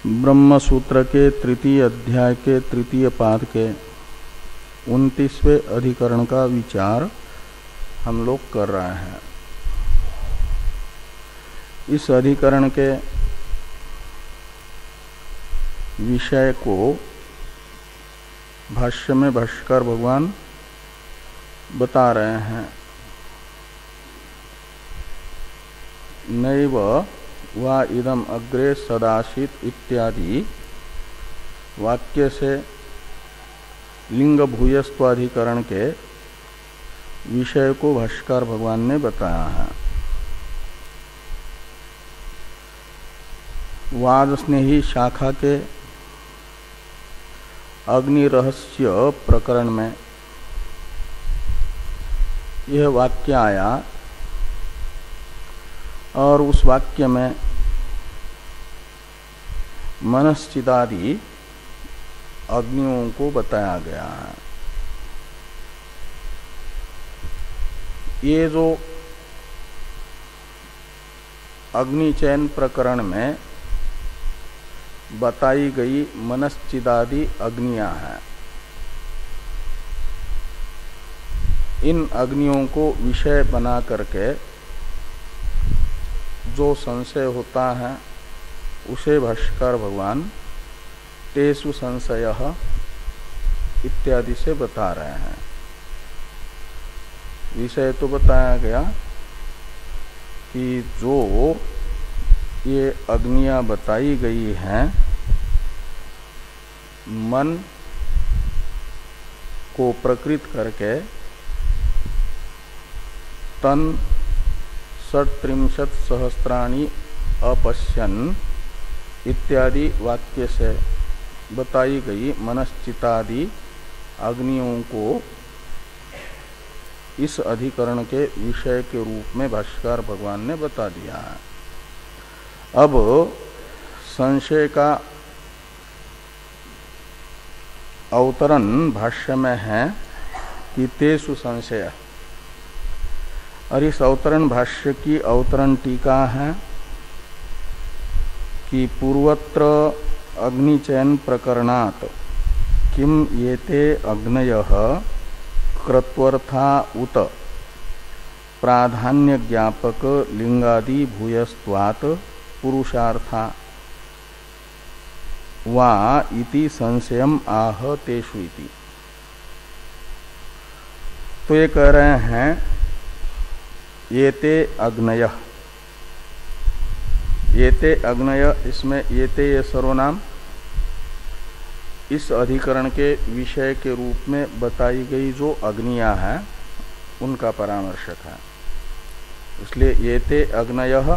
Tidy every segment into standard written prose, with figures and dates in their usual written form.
ब्रह्म सूत्र के तृतीय अध्याय के तृतीय पाद के 29वें अधिकरण का विचार हम लोग कर रहे हैं। इस अधिकरण के विषय को भाष्य में भाष्यकार भगवान बता रहे हैं। नैव वा इदम अग्रे सदाशित इत्यादि वाक्य से लिंग भूयस्त्वाधिकरण के विषय को भाष्यकार भगवान ने बताया है। वाद स्नेही शाखा के अग्नि रहस्य प्रकरण में यह वाक्य आया और उस वाक्य में मनश्चिदादि अग्नियों को बताया गया है। ये जो अग्निचयन प्रकरण में बताई गई मनश्चिदादि अग्नियां हैं, इन अग्नियों को विषय बना करके जो संशय होता है उसे भाष्यकार भगवान तेषु संशयः इत्यादि से बता रहे हैं। विषय तो बताया गया कि जो ये अग्नियां बताई गई हैं मन को प्रकृत करके तन 37 सहस्राणि अपश्यन इत्यादि वाक्य से बताई गई मनश्चितादि अग्नियों को इस अधिकरण के विषय के रूप में भाष्यकार भगवान ने बता दिया है। अब संशय का अवतरण भाष्य में है कि तेषु संशय, और इस अवतरण भाष्य की अवतरण टीका है कि पूर्वत्र अग्निचयन प्रकरणात् किम येते अग्नयः कृत्वर्था उत प्राधान्य ज्ञापक लिंगादि भूयस्त्वात् पुरुषार्था वा इति संशयम आह तेषु इति। तो ये कह रहे हैं येते अग्नय, येते अग्नय, इसमें येते ये सर्वनाम इस अधिकरण के विषय के रूप में बताई गई जो अग्नियां हैं उनका परामर्शक है। इसलिए येते अग्नयः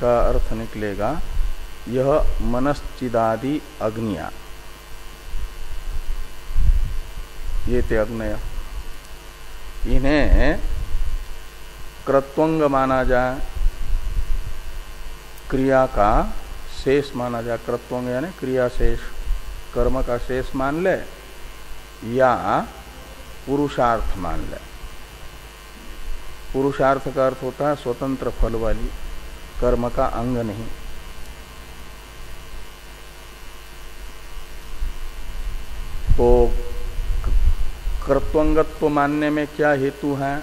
का अर्थ निकलेगा यह मनश्चिदादि अग्नियां, येते अग्नय, इन्हें कृत्वंग माना जाए, क्रिया का शेष माना जाए। कृत्वंग यानी क्रिया शेष, कर्म का शेष मान ले या पुरुषार्थ मान ले। पुरुषार्थ का अर्थ होता है स्वतंत्र फल वाली, कर्म का अंग नहीं। तो कृत्वंगत्व मानने में क्या हेतु है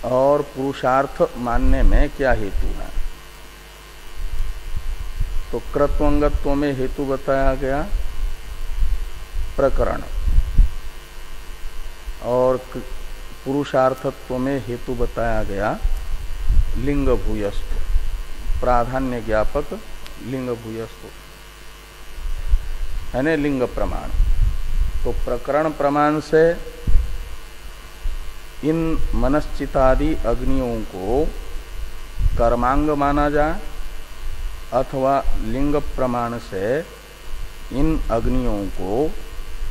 और पुरुषार्थ मानने में क्या हेतु है? तो कृत्वंगत्व में हेतु बताया गया प्रकरण, और पुरुषार्थत्व में हेतु बताया गया लिंग भूयस्त्व, प्राधान्य ज्ञापक लिंग भूयस्त्व यानी लिंग प्रमाण। तो प्रकरण प्रमाण से इन मनश्चितादि अग्नियों को कर्मांग माना जाए अथवा लिंग प्रमाण से इन अग्नियों को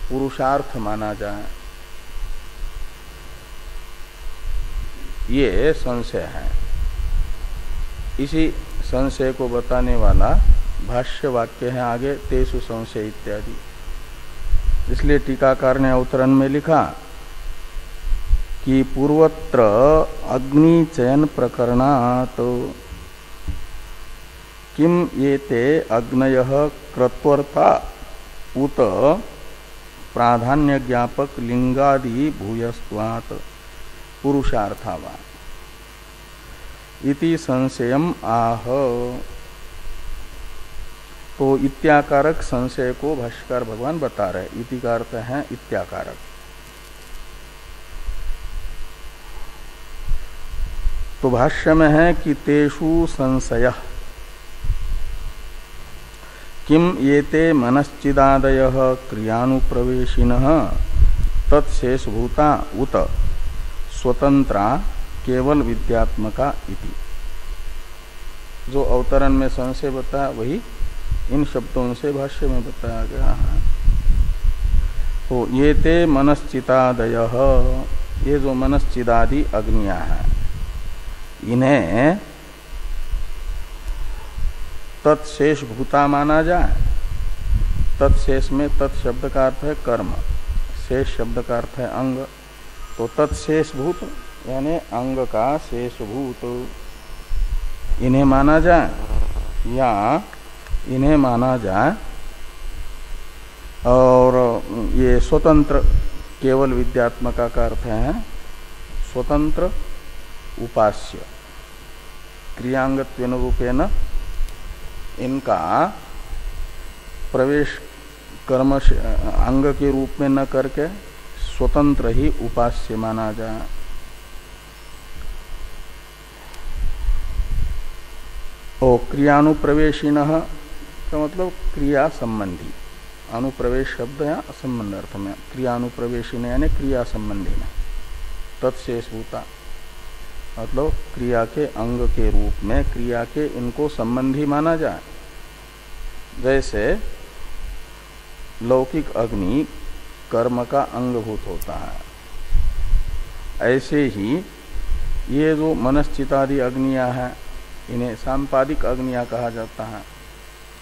पुरुषार्थ माना जाए, ये संशय है। इसी संशय को बताने वाला भाष्य वाक्य है आगे, तेषु संशय इत्यादि। इसलिए टीकाकार ने अवतरण में लिखा कि पूर्वत्र अग्नि चयन प्रकरणात् किम ये ते अग्नयः कृत्वर्ता उत प्राधान्य ज्ञापक लिंगादि भूयस्त्वात् पुरुषार्थावा इति संशयम आह। तो इत्याकारक संशय को भाष्यकार भगवान बता रहे। इति का अर्थ है इत्याकारक। तो भाष्य में है कि तेषु संशय किम येते मनश्चिदादयः क्रियानुप्रवेशिनः तत्शेषभूता उत स्वतंत्रा केवल विद्यात्मका इति। जो अवतरण में संशय बताया वही इन शब्दों से भाष्य में बताया गया है। तो ये ते मनश्चितादयः, ये जो मनश्चिदादि अग्नियां हैं इन्हें तत्शेष भूता माना जाए। तत्शेष में तत् शब्द का अर्थ है कर्म, शेष शब्द का अर्थ है अंग। तो तत्शेष भूत यानी अंग का शेष भूत इन्हें माना जाए या इन्हें माना जाए। और ये स्वतंत्र केवल विद्यात्मका का अर्थ है स्वतंत्र उपास्य। क्रियांगत्वेन रूपेण इनका प्रवेश कर्म अंग के रूप में न करके स्वतंत्र ही उपास्य माना जाए। और क्रियानुप्रवेशिनः का मतलब क्रिया संबंधी। अनुप्रवेश शब्द है असंबंध अर्थ में, क्रियानुप्रवेशिन यानी क्रिया संबंधी में। तत्शेष भूता मतलब क्रिया के अंग के रूप में क्रिया के इनको संबंधी माना जाए। जैसे लौकिक अग्नि कर्म का अंगभूत होता है, ऐसे ही ये जो मनश्चितादि अग्नियां हैं इन्हें सांपादिक अग्नियां कहा जाता है।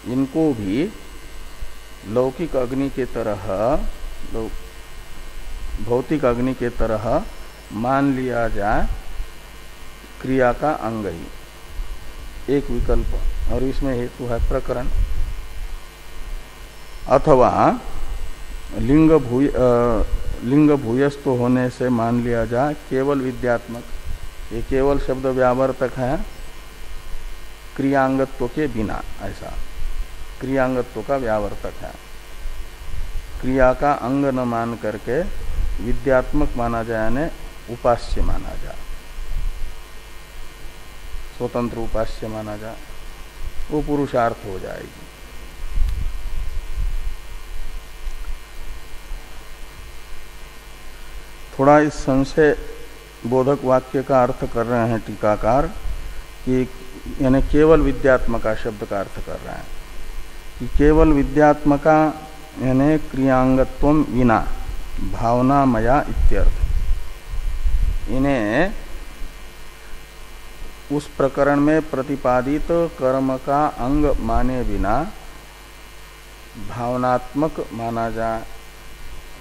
इनको भी लौकिक अग्नि के तरह, भौतिक अग्नि के तरह मान लिया जाए क्रिया का अंग ही। एक विकल्प, और इसमें हेतु है प्रकरण। अथवा लिंग भूयस्थ होने से मान लिया जाए केवल विद्यात्मक। ये केवल शब्द व्यावर्तक है क्रियांगत्व के बिना, ऐसा क्रियांगत्व का व्यावर्तक है। क्रिया का अंग न मान करके विद्यात्मक माना जाए यानी उपास्य माना जाए, स्वतंत्र उपास्य माना जाए, वो पुरुषार्थ हो जाएगी। थोड़ा इस संशय बोधक वाक्य का अर्थ कर रहे हैं टीकाकार कि यानी केवल विद्यात्मका शब्द का अर्थ कर रहे हैं कि केवल विद्यात्मका यानी क्रियांगत्वम विना भावनामया इत्यर्थ। इन्हें उस प्रकरण में प्रतिपादित कर्म का अंग माने बिना भावनात्मक माना जाए।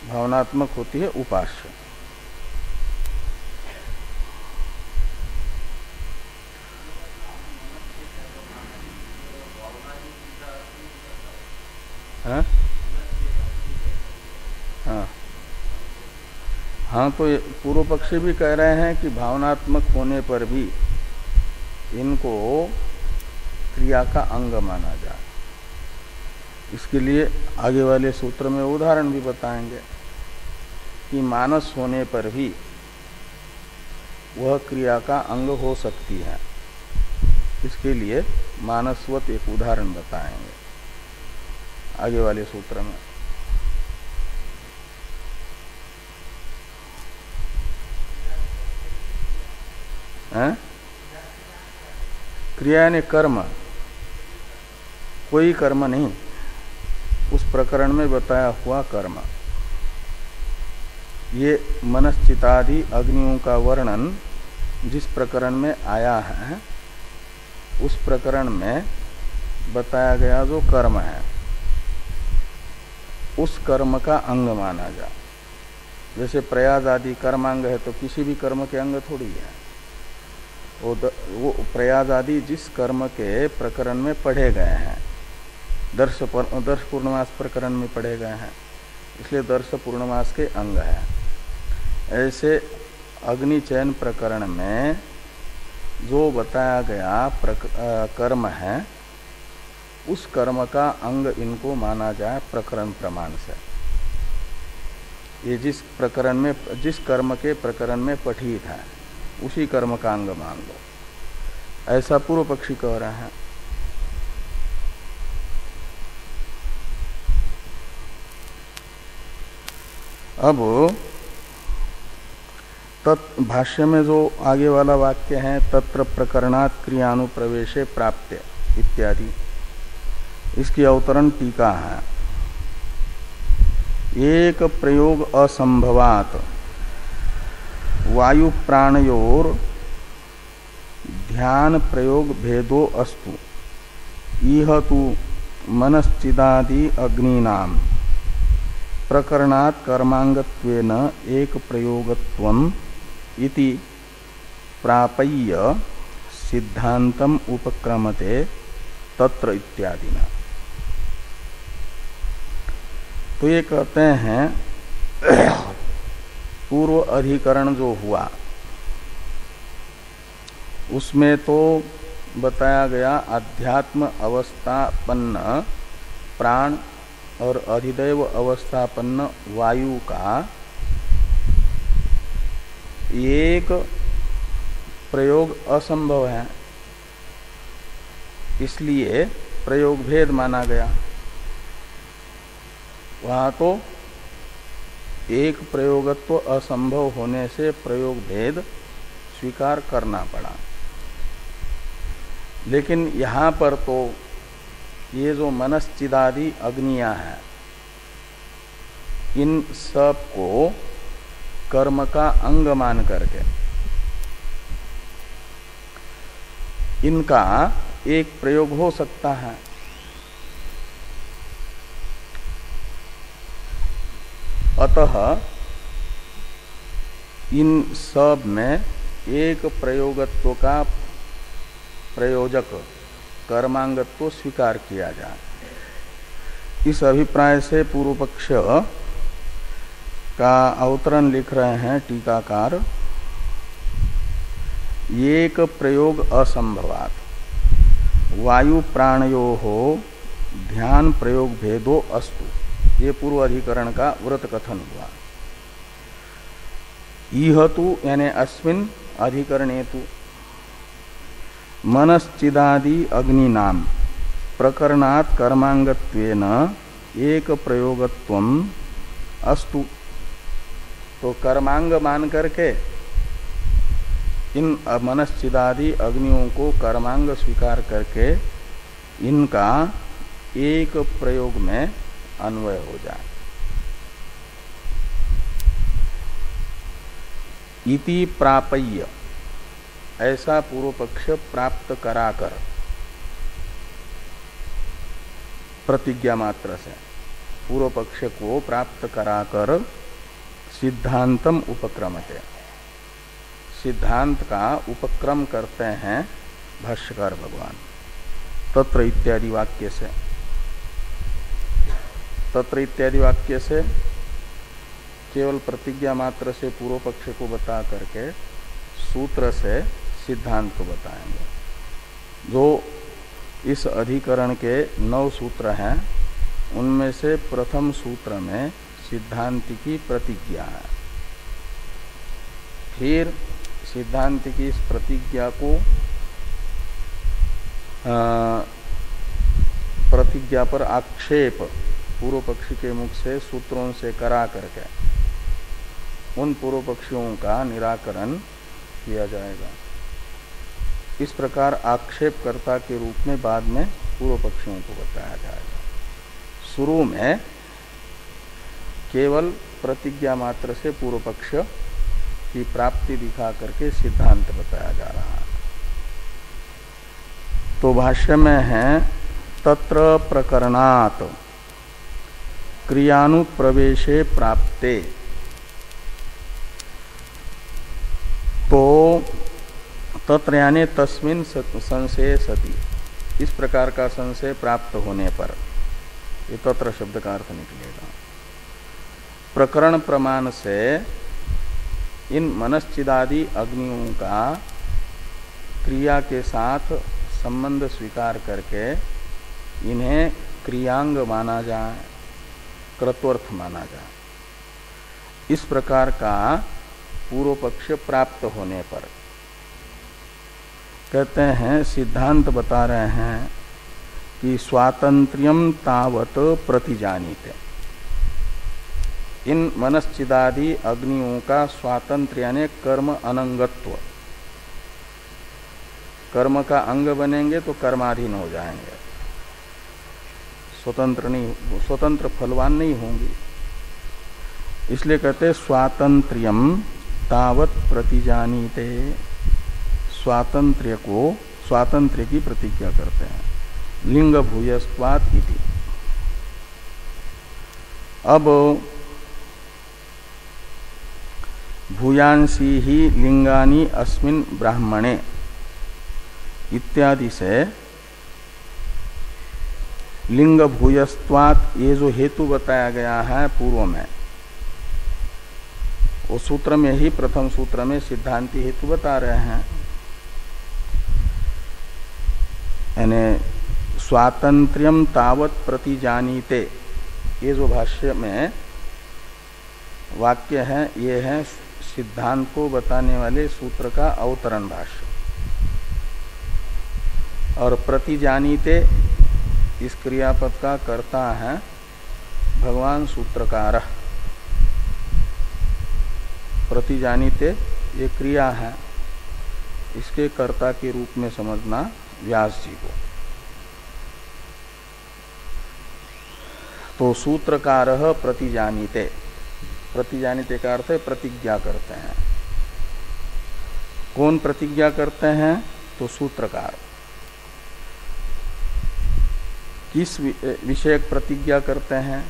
भावनात्मक होती है उपास्य। हाँ, तो पूर्व पक्षी भी कह रहे हैं कि भावनात्मक होने पर भी इनको क्रिया का अंग माना जाए। इसके लिए आगे वाले सूत्र में उदाहरण भी बताएंगे कि मानस होने पर भी वह क्रिया का अंग हो सकती है। इसके लिए मानसवत एक उदाहरण बताएंगे आगे वाले सूत्र में। क्रिया यानी कर्म, कोई कर्म नहीं, उस प्रकरण में बताया हुआ कर्म। ये मनश्चितादि अग्नियों का वर्णन जिस प्रकरण में आया है उस प्रकरण में बताया गया जो कर्म है उस कर्म का अंग माना जाए। जैसे प्रयाग आदि कर्मांग है तो किसी भी कर्म के अंग थोड़ी है। वो प्रयाज आदि जिस कर्म के प्रकरण में पढ़े गए हैं, दर्श पूर्णमास प्रकरण में पढ़े गए हैं, इसलिए दर्श पूर्णमास के अंग है। ऐसे अग्नि चयन प्रकरण में जो बताया गया कर्म है, उस कर्म का अंग इनको माना जाए प्रकरण प्रमाण से। ये जिस कर्म के प्रकरण में पठित है, उसी कर्म का अंग मान लो, ऐसा पूर्व पक्षी कह रहे हैं। अब भाष्य में जो आगे वाला वाक्य है, तत्र प्रकरणात् क्रियानुप्रवेशे प्राप्ते इत्यादि, इसकी अवतरण टीका है। एक प्रयोग असंभवात वायु प्राणयोर ध्यान प्रयोग भेदो अस्तु, इह तु मनश्चिदादि अग्नीनाम प्रकरणात् कर्मांगत्वेन एक प्रयोगत्वम् इति प्रापय्य सिद्धांतम उपक्रमते तत्र इत्यादि न। तो ये कहते हैं पूर्व अधिकरण जो हुआ उसमें तो बताया गया अध्यात्म अवस्थापन्न प्राण और अधिदैव अवस्थापन्न वायु का एक प्रयोग असंभव है, इसलिए प्रयोग भेद माना गया। वहां तो एक प्रयोगत्व असंभव होने से प्रयोग भेद स्वीकार करना पड़ा, लेकिन यहां पर तो ये जो मनश्चिदादि अग्नियां हैं, इन सब को कर्म का अंग मान करके इनका एक प्रयोग हो सकता है। अतः इन सब में एक प्रयोगत्व का प्रयोजक कर्मांगत्व स्वीकार किया जाए। इस अभिप्राय से पूर्व पक्ष का अवतरण लिख रहे हैं टीकाकार, एक प्रयोग असंभवात वायु प्राणयो हो ध्यान प्रयोग भेदो अस्तु, ये पूर्व अधिकरण का व्रत कथन हुआ। इह तु यानी अस्मिन् अधिकरणेतु मनश्चिदादि अग्निनाम प्रकरणात् कर्मांगत्वेन एक प्रयोगत्वम् अस्तु। तो कर्मांग मान करके इन मनश्चिदादि अग्नियों को कर्मांग स्वीकार करके इनका एक प्रयोग में अन्वय हो जाए। इति प्रापय्य, ऐसा पूर्व पक्ष प्राप्त कराकर प्रतिज्ञा मात्र से पूर्व पक्ष को प्राप्त कराकर सिद्धांतम उपक्रमते, सिद्धांत का उपक्रम करते हैं भाष्यकार भगवान तत्र इत्यादि वाक्य से। तत्र इत्यादि वाक्य से केवल प्रतिज्ञा मात्र से पूर्व पक्ष को बता करके सूत्र से सिद्धांत को बताएंगे। जो इस अधिकरण के 9 सूत्र हैं, उनमें से प्रथम सूत्र में सिद्धांत की प्रतिज्ञा है। फिर सिद्धांत की इस प्रतिज्ञा को प्रतिज्ञा पर आक्षेप पूर्व पक्षी के मुख से सूत्रों से करा करके उन पूर्व पक्षियों का निराकरण किया जाएगा। इस प्रकार आक्षेपकर्ता के रूप में बाद में पूर्व पक्षियों को बताया जाएगा। शुरू में केवल प्रतिज्ञा मात्र से पूर्व पक्ष की प्राप्ति दिखा करके सिद्धांत बताया जा रहा है। तो भाष्य में है तत्र प्रकरणात् क्रियानुप्रवेशे प्राप्ते। तो तत्र यानी तस्मिन् संशय सति, इस प्रकार का संशय प्राप्त होने पर, ये तत्र शब्द का अर्थ निकलेगा। प्रकरण प्रमाण से इन मनश्चिदादि अग्नियों का क्रिया के साथ संबंध स्वीकार करके इन्हें क्रियांग माना जाए, कृत्वर्थ माना जाए, इस प्रकार का पूर्व पक्ष प्राप्त होने पर कहते हैं, सिद्धांत बता रहे हैं कि स्वातंत्र्यम तावत प्रतिजानीते, इन मनश्चिदादि अग्नियों का स्वातंत्र्य यानी कर्म अनंगत्व, कर्म का अंग बनेंगे तो कर्माधीन हो जाएंगे, स्वतंत्र नहीं, स्वतंत्र फलवान नहीं होंगी। इसलिए कहते स्वातंत्र्यम तावत प्रतिजानीते, स्वातंत्र्य को, स्वातंत्र्य की प्रतिज्ञा करते हैं, लिंग भूयस्त्वात् इति। अब भूयांसी ही लिंगानि अस्मिन् ब्राह्मणे इत्यादि से लिंग भूयस्त्वात्, ये जो हेतु बताया गया है पूर्व में, वो सूत्र में ही, प्रथम सूत्र में सिद्धांती हेतु बता रहे हैं। यानी स्वातंत्र्यम तावत प्रतिजानीते, ये जो भाष्य में वाक्य है, ये है सिद्धांत को बताने वाले सूत्र का अवतरण भाष्य। और प्रतिजानीते इस क्रियापद का कर्ता है भगवान सूत्रकार। प्रतिजानीते ये क्रिया है, इसके कर्ता के रूप में समझना व्यास जी को। तो सूत्रकार प्रतिजानीते, प्रतिजानीते का अर्थ है प्रतिज्ञा करते हैं। कौन प्रतिज्ञा करते हैं? तो सूत्रकार। किस विषयक प्रतिज्ञा करते हैं?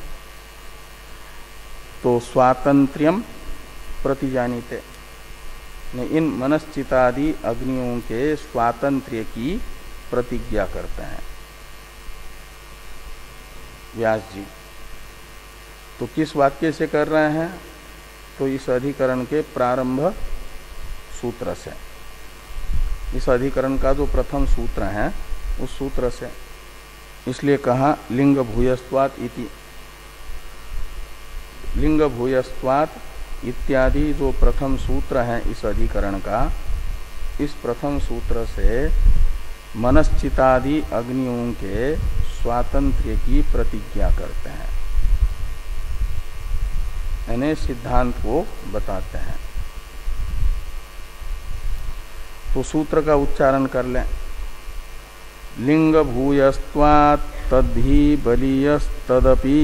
तो स्वातंत्र्यम प्रतिजानीते, इन मनश्चितादि अग्नियों के स्वातंत्र्य की प्रतिज्ञा करते हैं व्यास जी। तो किस वाक्य से कर रहे हैं? तो इस अधिकरण के प्रारंभ सूत्र से, इस अधिकरण का जो प्रथम सूत्र है उस सूत्र से। इसलिए कहा लिंग भूयस्त्वात् इति। लिंग भूयस्त्वात् इत्यादि जो प्रथम सूत्र है इस अधिकरण का, इस प्रथम सूत्र से मनश्चितादि अग्नियों के स्वातंत्र्य की प्रतिज्ञा करते हैं, यानी सिद्धांत को बताते हैं। तो सूत्र का उच्चारण कर लें। लिंग भूयस्त्वात् तद्धि बलीयस्तदपि,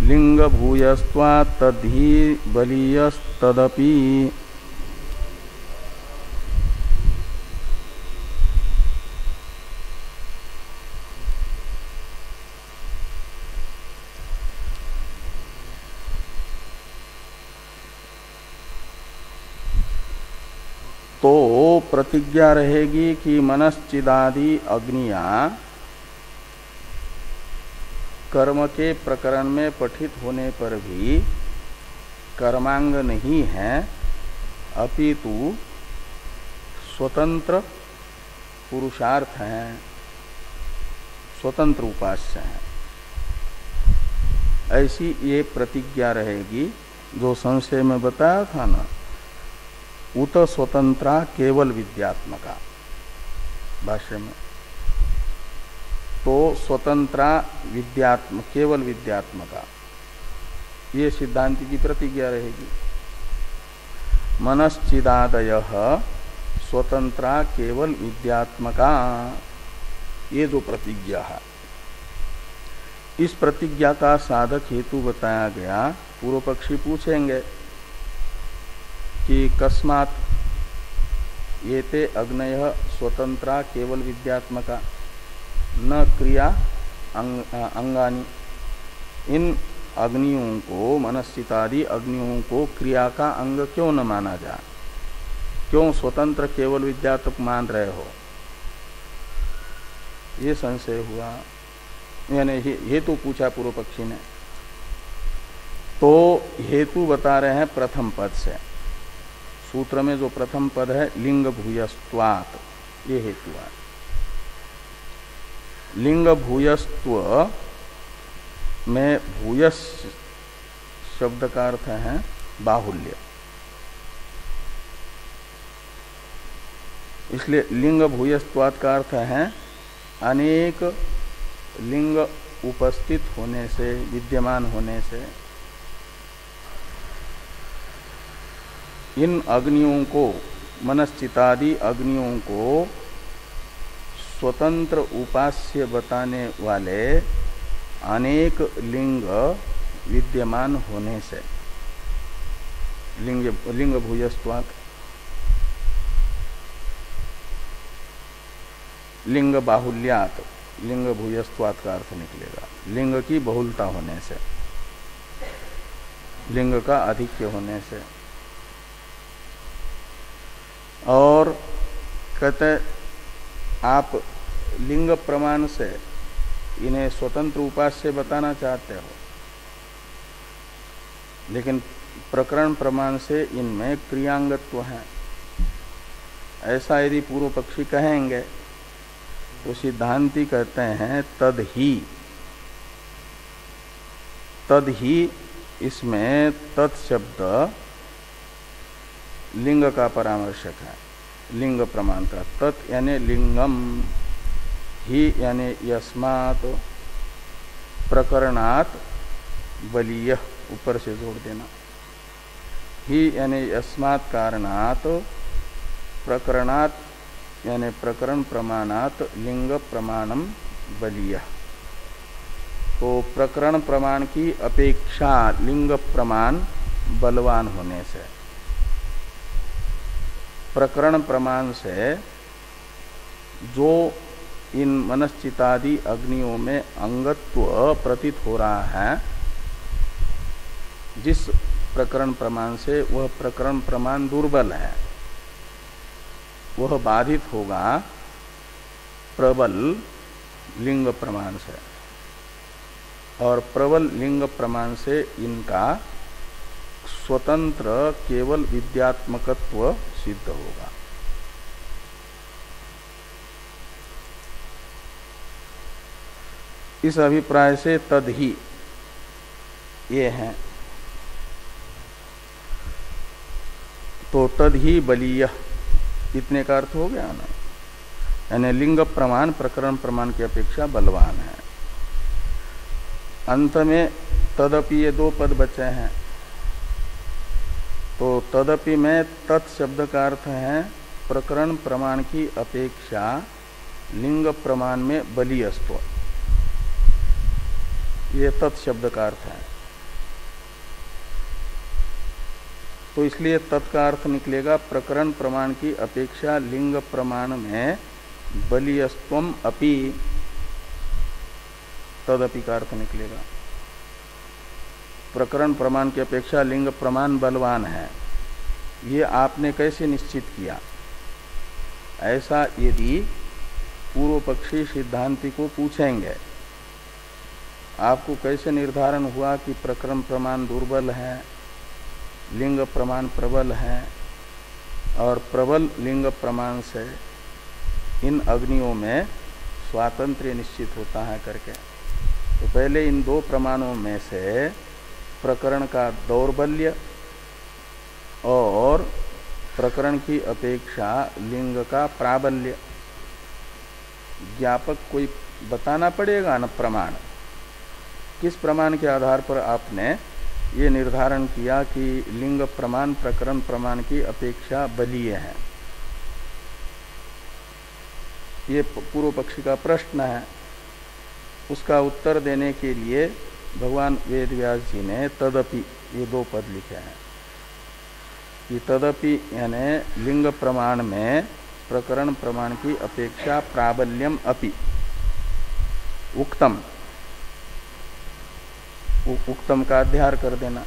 लिंग भूयस्त्वात् तद्धि बलीयस्तदपि, तो प्रतिज्ञा रहेगी कि मनश्चिदादि अग्नियां कर्म के प्रकरण में पठित होने पर भी कर्मांग नहीं है, अपितु स्वतंत्र पुरुषार्थ हैं, स्वतंत्र उपास्य हैं। ऐसी ये प्रतिज्ञा रहेगी जो संशय में बताया था ना, उत स्वतंत्रा केवल विद्यात्मका, भाष्य में। तो स्वतंत्रा विद्यात्म, केवल विद्यात्मका, ये सिद्धांति की प्रतिज्ञा रहेगी। मनश्चिदादयः स्वतंत्रा केवल विद्यात्मका, ये जो प्रतिज्ञा है, इस प्रतिज्ञा का साधक हेतु बताया गया। पूर्व पक्षी पूछेंगे कि कस्मात् एते अग्नयः स्वतंत्रा केवल विद्यात्मका न क्रिया अंगानि, इन अग्नियों को, मनस्चितादि अग्नियों को क्रिया का अंग क्यों न माना जाए? क्यों स्वतंत्र केवल विद्यात्मक मान रहे हो? ये संशय हुआ, यानी हेतु पूछा पूर्व पक्षी ने। तो हेतु बता रहे हैं प्रथम पद से। सूत्र में जो प्रथम पद है लिंग भूयस्त्वात्, ये हेतु है। लिंग भूयस्त्व में भूयस शब्द का अर्थ है बाहुल्य, इसलिए लिंग भूयस्त्वात् का अर्थ है अनेक लिंग उपस्थित होने से, विद्यमान होने से इन अग्नियों को, मनश्चितादि अग्नियों को स्वतंत्र उपास्य बताने वाले अनेक लिंग विद्यमान होने से, लिंग भूयस्त्वात्, लिंग बाहुल्यात्, लिंग भूयस्त्वात् का अर्थ निकलेगा लिंग की बहुलता होने से, लिंग का आधिक्य होने से। और कहते आप लिंग प्रमाण से इन्हें स्वतंत्र उपास्य बताना चाहते हो, लेकिन प्रकरण प्रमाण से इनमें क्रियांगत्व है, ऐसा यदि पूर्व पक्षी कहेंगे तो सिद्धांती कहते हैं तद ही इसमें तत्शब्द लिंग का परामर्शक है, लिंग प्रमाण का। तत् यानी लिंगम, ही यानी यस्मात्, प्रकरणात् बलीय, ऊपर से जोड़ देना। ही यानी यस्मात् कारणात्, प्रकरणात् यानी प्रकरण प्रमाणात् लिंग प्रमाणम बलीय। तो प्रकरण प्रमाण की अपेक्षा लिंग प्रमाण बलवान होने से, प्रकरण प्रमाण से जो इन मनश्चितादि अग्नियों में अंगत्व प्रतीत हो रहा है, जिस प्रकरण प्रमाण से वह प्रकरण प्रमाण दुर्बल है, वह बाधित होगा प्रबल लिंग प्रमाण से, और प्रबल लिंग प्रमाण से इनका स्वतंत्र केवल विद्यात्मकत्व सिद्ध होगा। इस अभिप्राय से तद ही ये है। तो तद ही बलीय, इतने का अर्थ हो गया ना, यानी लिंग प्रमाण प्रकरण प्रमाण की अपेक्षा बलवान है। अंत में तदपि ये दो पद बचे हैं। तो तदपि में तत्शब्द का अर्थ है प्रकरण प्रमाण की अपेक्षा लिंग प्रमाण में बलीयस्त्व, ये तत्शब्द का अर्थ है। तो इसलिए तत् का अर्थ निकलेगा प्रकरण प्रमाण की अपेक्षा लिंग प्रमाण में बलीयस्त्वम अपि, तदपि का अर्थ निकलेगा प्रकरण प्रमाण की अपेक्षा लिंग प्रमाण बलवान है। ये आपने कैसे निश्चित किया? ऐसा यदि पूर्व पक्षी सिद्धांति को पूछेंगे, आपको कैसे निर्धारण हुआ कि प्रकरण प्रमाण दुर्बल है, लिंग प्रमाण प्रबल है, और प्रबल लिंग प्रमाण से इन अग्नियों में स्वातंत्र्य निश्चित होता है करके? तो पहले इन दो प्रमाणों में से प्रकरण का दौर्बल्य और प्रकरण की अपेक्षा लिंग का प्राबल्य ज्ञापक कोई बताना पड़ेगा न। प्रमाण किस प्रमाण के आधार पर आपने ये निर्धारण किया कि लिंग प्रमाण प्रकरण प्रमाण की अपेक्षा बलीय है? ये पूर्व पक्षी का प्रश्न है। उसका उत्तर देने के लिए भगवान वेद व्यास जी ने तदपि ये दो पद लिखे हैं कि तदपि यानी लिंग प्रमाण में प्रकरण प्रमाण की अपेक्षा प्राबल्यम अपि उक्तम, उक्तम का अध्यार कर देना।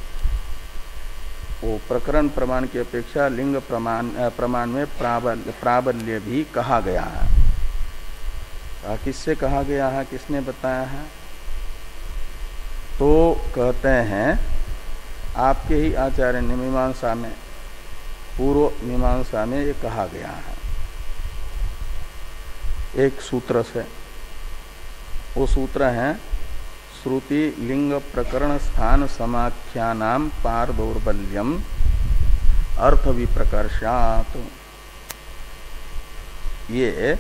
वो प्रकरण प्रमाण की अपेक्षा लिंग प्रमाण में प्राबल्य भी कहा गया है। किससे कहा गया है, किसने बताया है? तो कहते हैं आपके ही आचार्य ने मीमांसा में, पूर्व मीमांसा में ये कहा गया है एक सूत्र से। वो सूत्र है श्रुति लिंग प्रकरण स्थान समाख्यानाम पार दौर्बल्यम अर्थ विप्रकर्षात्। ये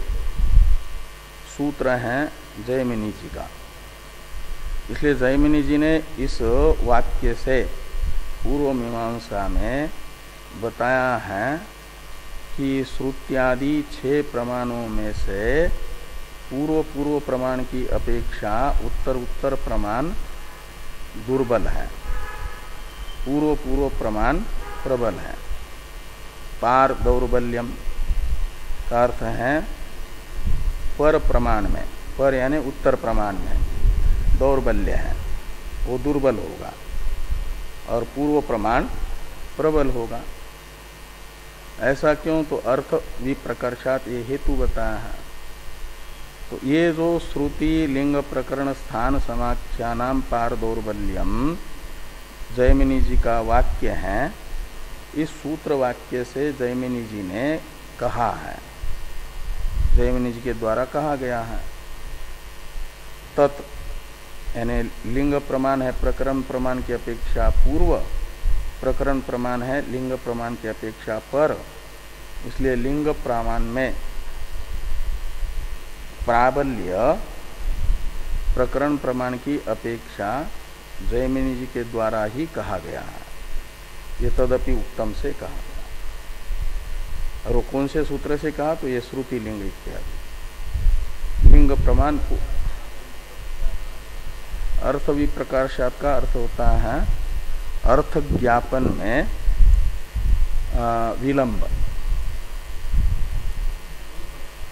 सूत्र है जैमिनी जी का। इसलिए जैमिनी जी ने इस वाक्य से पूर्व मीमांसा में बताया है कि श्रुत्यादि 6 प्रमाणों में से पूर्व प्रमाण की अपेक्षा उत्तर प्रमाण दुर्बल है, पूर्व प्रमाण प्रबल है। पार दौर्बल्यम का अर्थ है पर प्रमाण में, पर यानी उत्तर प्रमाण में दौर्बल्य है, वो दुर्बल होगा और पूर्व प्रमाण प्रबल होगा। ऐसा क्यों? तो अर्थ विप्रकर्षात् ये हेतु बताया है। तो ये जो श्रुति लिंग प्रकरण स्थान समाख्यानाम पार दौर्बल्यम जैमिनी जी का वाक्य है, इस सूत्र वाक्य से जैमिनी जी ने कहा है, जैमिनी जी के द्वारा कहा गया है। तत् यानी लिंग प्रमाण है प्रकरण प्रमाण की अपेक्षा पूर्व, प्रकरण प्रमाण है लिंग प्रमाण की अपेक्षा पर। इसलिए लिंग प्रमाण में प्राबल्य प्रकरण प्रमाण की अपेक्षा जैमिनी जी के द्वारा ही कहा गया है। ये तदपि उत्तम से कहा गया। और कौन से सूत्र से कहा? तो ये श्रुति लिंग इत्यादि लिंग प्रमाण अर्थ विप्रकर्षात् का अर्थ होता है अर्थ ज्ञापन में विलंब।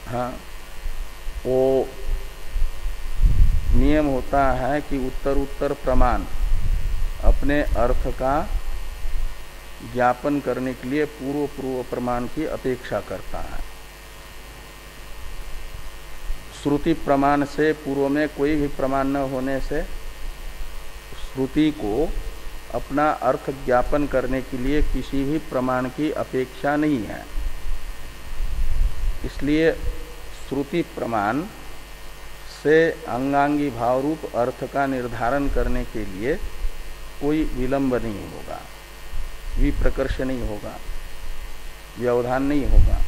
हाँ, वो नियम होता है कि उत्तर प्रमाण अपने अर्थ का ज्ञापन करने के लिए पूर्व प्रमाण की अपेक्षा करता है। श्रुति प्रमाण से पूर्व में कोई भी प्रमाण न होने से श्रुति को अपना अर्थ ज्ञापन करने के लिए किसी भी प्रमाण की अपेक्षा नहीं है। इसलिए श्रुति प्रमाण से अंगांगी भाव रूप अर्थ का निर्धारण करने के लिए कोई विलंब नहीं होगा, विप्रकर्ष नहीं होगा, व्यवधान नहीं होगा।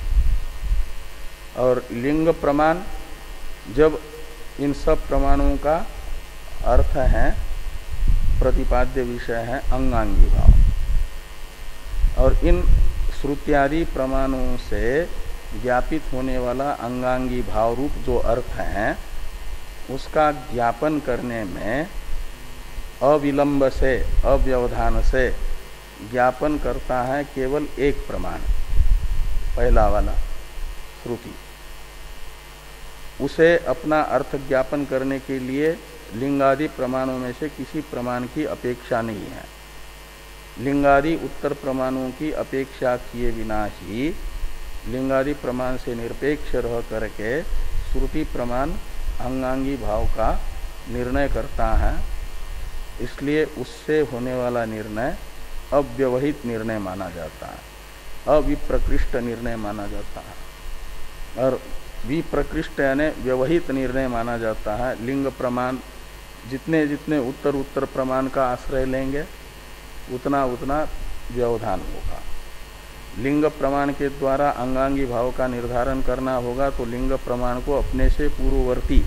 और लिंग प्रमाण जब इन सब प्रमाणों का अर्थ है प्रतिपाद्य विषय है अंगांगी भाव, और इन श्रुत्यादि प्रमाणों से ज्ञापित होने वाला अंगांगी भाव रूप जो अर्थ है उसका ज्ञापन करने में अविलंब से अव्यवधान से ज्ञापन करता है केवल एक प्रमाण, पहला वाला श्रुति। उसे अपना अर्थ ज्ञापन करने के लिए लिंगादि प्रमाणों में से किसी प्रमाण की अपेक्षा नहीं है। लिंगादि उत्तर प्रमाणों की अपेक्षा किए बिना ही लिंगादि प्रमाण से निरपेक्ष रह करके श्रुति प्रमाण अंगांगी भाव का निर्णय करता है। इसलिए उससे होने वाला निर्णय अव्यवहित निर्णय माना जाता है, अविप्रकृष्ट निर्णय माना जाता है। और विप्रकृष्ट यानी व्यवहित निर्णय माना जाता है। लिंग प्रमाण जितने जितने उत्तर प्रमाण का आश्रय लेंगे उतना उतना व्यवधान होगा। लिंग प्रमाण के द्वारा अंगांगी भाव का निर्धारण करना होगा तो लिंग प्रमाण को अपने से पूर्ववर्ती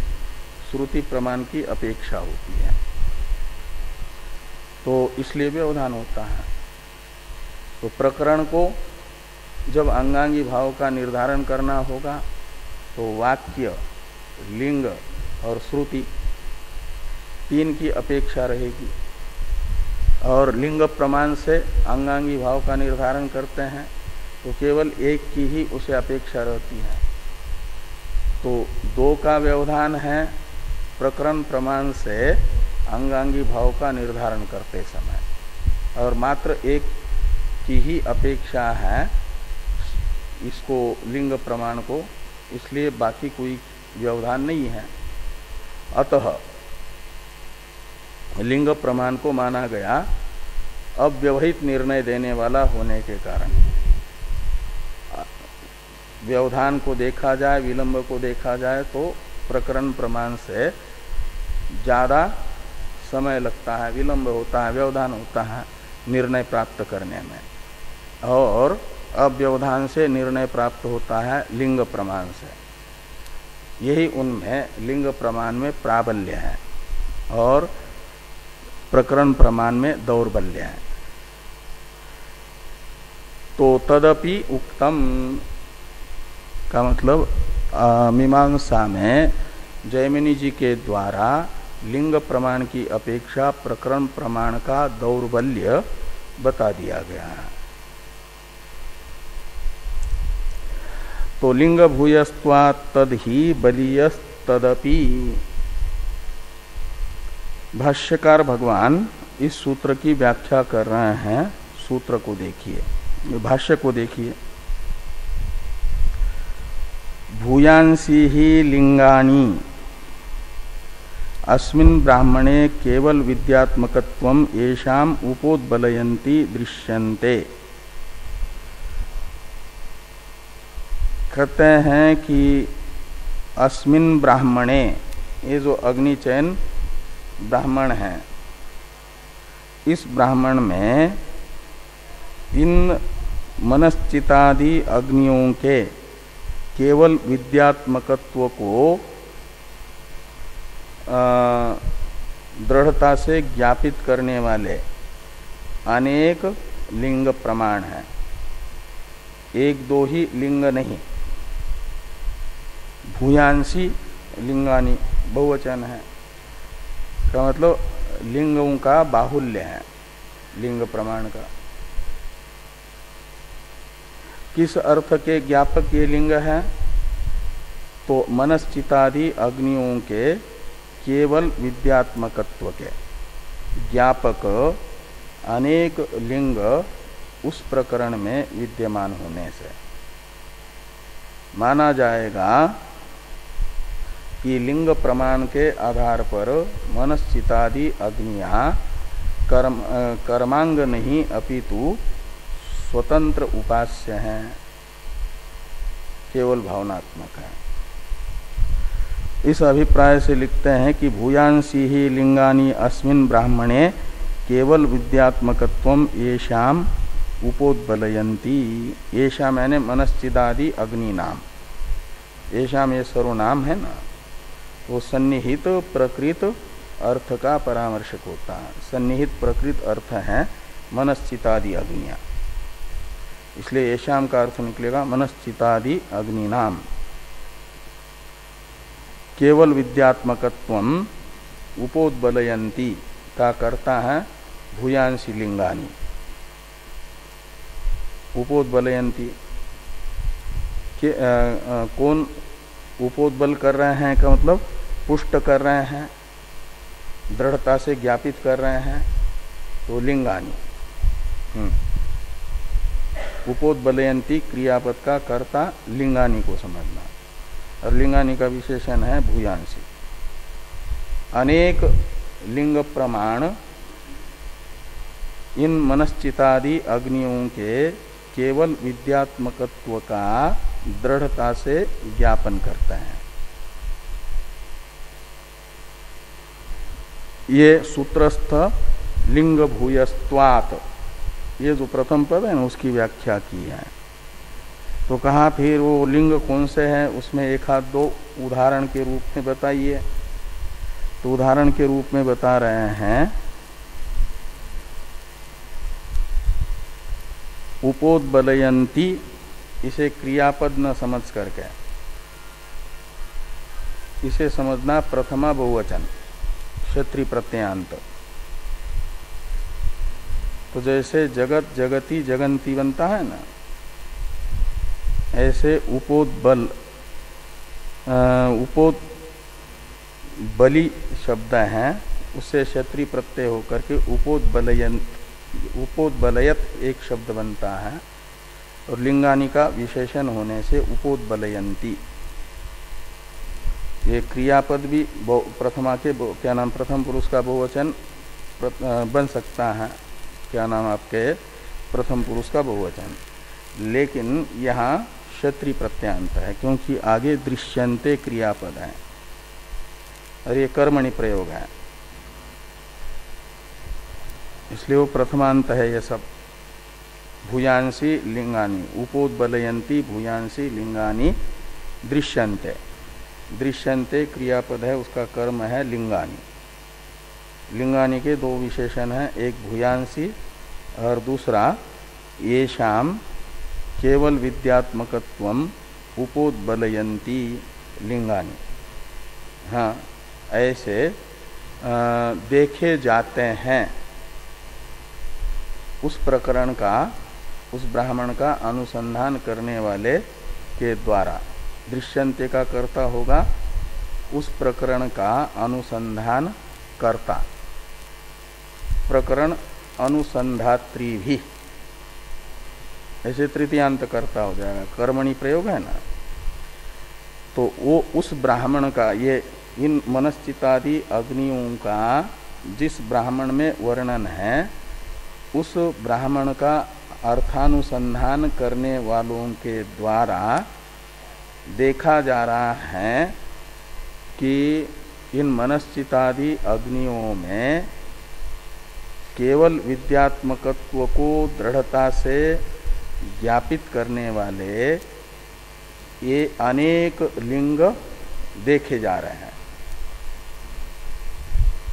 श्रुति प्रमाण की अपेक्षा होती है, तो इसलिए व्यवधान होता है। तो प्रकरण को जब अंगांगी भाव का निर्धारण करना होगा तो वाक्य, लिंग और श्रुति तीन की अपेक्षा रहेगी। और लिंग प्रमाण से अंगांगी भाव का निर्धारण करते हैं तो केवल एक की ही उसे अपेक्षा रहती है। तो दो का व्यवधान है प्रकरण प्रमाण से अंगांगी भाव का निर्धारण करते समय, और मात्र एक की ही अपेक्षा है इसको लिंग प्रमाण को, इसलिए बाकी कोई व्यवधान नहीं है। अतः लिंग प्रमाण को माना गया अव्यवहित निर्णय देने वाला होने के कारण। व्यवधान को देखा जाए, विलंब को देखा जाए तो प्रकरण प्रमाण से ज्यादा समय लगता है, विलंब होता है, व्यवधान होता है निर्णय प्राप्त करने में, और अव्यवधान से निर्णय प्राप्त होता है लिंग प्रमाण से। यही उनमें लिंग प्रमाण में प्राबल्य है और प्रकरण प्रमाण में दौर्बल्य है। तो तदपि उक्तम का मतलब मीमांसा में जैमिनी जी के द्वारा लिंग प्रमाण की अपेक्षा प्रकरण प्रमाण का दौर्बल्य बता दिया गया है। तो लिंग भूयस्त्वात् तदहि बलीयस्तदपि। भाष्यकार भगवान इस सूत्र की व्याख्या कर रहे हैं। सूत्र को देखिए, भाष्य को देखिए। भूयांसी ही लिंगानि अस्मिन् ब्राह्मणे केवल विद्यात्मकत्वम येषाम उपोद्बलयन्ति दृश्यन्ते। कहते हैं कि अस्मिन् ब्राह्मणे, ये जो अग्निचयन ब्राह्मण है, इस ब्राह्मण में इन मनश्चितादि अग्नियों के केवल विद्यात्मकत्व को दृढ़ता से ज्ञापित करने वाले अनेक लिंग प्रमाण हैं, एक दो ही लिंग नहीं। भूयांसी लिंगानी बहुवचन है, का मतलब लिंगों का बाहुल्य है लिंग प्रमाण का। किस अर्थ के ज्ञापक ये लिंग है? तो मनश्चितादि अग्नियों के केवल विद्यात्मकत्व के ज्ञापक अनेक लिंग उस प्रकरण में विद्यमान होने से माना जाएगा कि लिंग प्रमाण के आधार पर मनश्चितादि अग्नियां कर्मांग नहीं अपितु स्वतंत्र उपास्य हैं, केवल भावनात्मक है। इस अभिप्राय से लिखते हैं कि भूयांसी ही लिंगानि अस्मिन् ब्राह्मणे केवल विद्यात्मकत्वम येषाम उपोद्बलयन्ति। येषाम यानी मनश्चिदादि अग्नि नाम, येषाम ये सर्वनाम है ना, वो सन्निहित प्रकृत अर्थ का परामर्शक होता है। सन्निहित प्रकृत अर्थ है मनश्चितादि अग्नियां, इसलिए येषाम का अर्थ निकलेगा मनश्चितादि अग्नि नाम। केवल विद्यात्मकत्वम उपोद्बलयन्ति का करता है भूयांसी लिंगानी। उपोद्बलयन्ति के कौन उपोद्बल कर रहे हैं का मतलब पुष्ट कर रहे हैं, दृढ़ता से ज्ञापित कर रहे हैं, तो लिंगानी। उपोद्बलयन्ति क्रियापद का कर्ता लिंगानी को समझना, और लिंगानी का विशेषण है भूयांसी। अनेक लिंग प्रमाण इन मनश्चितादि अग्नियों के केवल विद्यात्मकत्व का दृढ़ता से ज्ञापन करते हैं। ये सूत्रस्थ लिंग भूयस्त्वात्, ये जो प्रथम पद है ना, उसकी व्याख्या की है। तो कहा फिर वो लिंग कौन से हैं, उसमें एक आध दो उदाहरण के रूप में बताइए। तो उदाहरण के रूप में बता रहे हैं उपोद्बलयन्ति, इसे क्रियापद न समझ करके इसे समझना प्रथमा बहुवचन क्षत्रि प्रत्ययांत। तो जैसे जगत जगति जगंती बनता है ना, ऐसे उपोद्बल उपोद्बली शब्द हैं, उससे क्षत्रि प्रत्यय होकर के उपोदबलयत एक शब्द बनता है, और लिंगानी का विशेषण होने से उपोदबलयंती। ये क्रियापद भी प्रथमा के क्या नाम प्रथम पुरुष का बहुवचन बन सकता है, क्या नाम आपके प्रथम पुरुष का बहुवचन, लेकिन यहाँ क्षत्रि प्रत्यांत है क्योंकि आगे दृश्यन्ते क्रियापद है और ये कर्मणि प्रयोग है, इसलिए वो प्रथमांत है। ये सब भूयांसी लिंगानी, उपोदबलयंती भूयांसी लिंगानी दृश्यन्ते। दृश्यन्ते क्रियापद है, उसका कर्म है लिंगानी। लिंगानी के दो विशेषण हैं, एक भूयांसी और दूसरा येषाम केवल विद्यात्मकत्वम उपोदबलयंती लिंगानी। हाँ, ऐसे देखे जाते हैं उस प्रकरण का, उस ब्राह्मण का अनुसंधान करने वाले के द्वारा। दृश्यन्ते का कर्ता होगा उस प्रकरण का अनुसंधान कर्ता, प्रकरण अनुसंधात्री भी, ऐसे तृतीयांत कर्ता हो जाएगा। कर्मणि प्रयोग है ना, तो वो उस ब्राह्मण का, ये इन मनश्चितादि अग्नियों का जिस ब्राह्मण में वर्णन है, उस ब्राह्मण का अर्थानुसंधान करने वालों के द्वारा देखा जा रहा है कि इन मनश्चितादि अग्नियों में केवल विद्यात्मकत्व को दृढ़ता से ज्ञापित करने वाले ये अनेक लिंग देखे जा रहे हैं।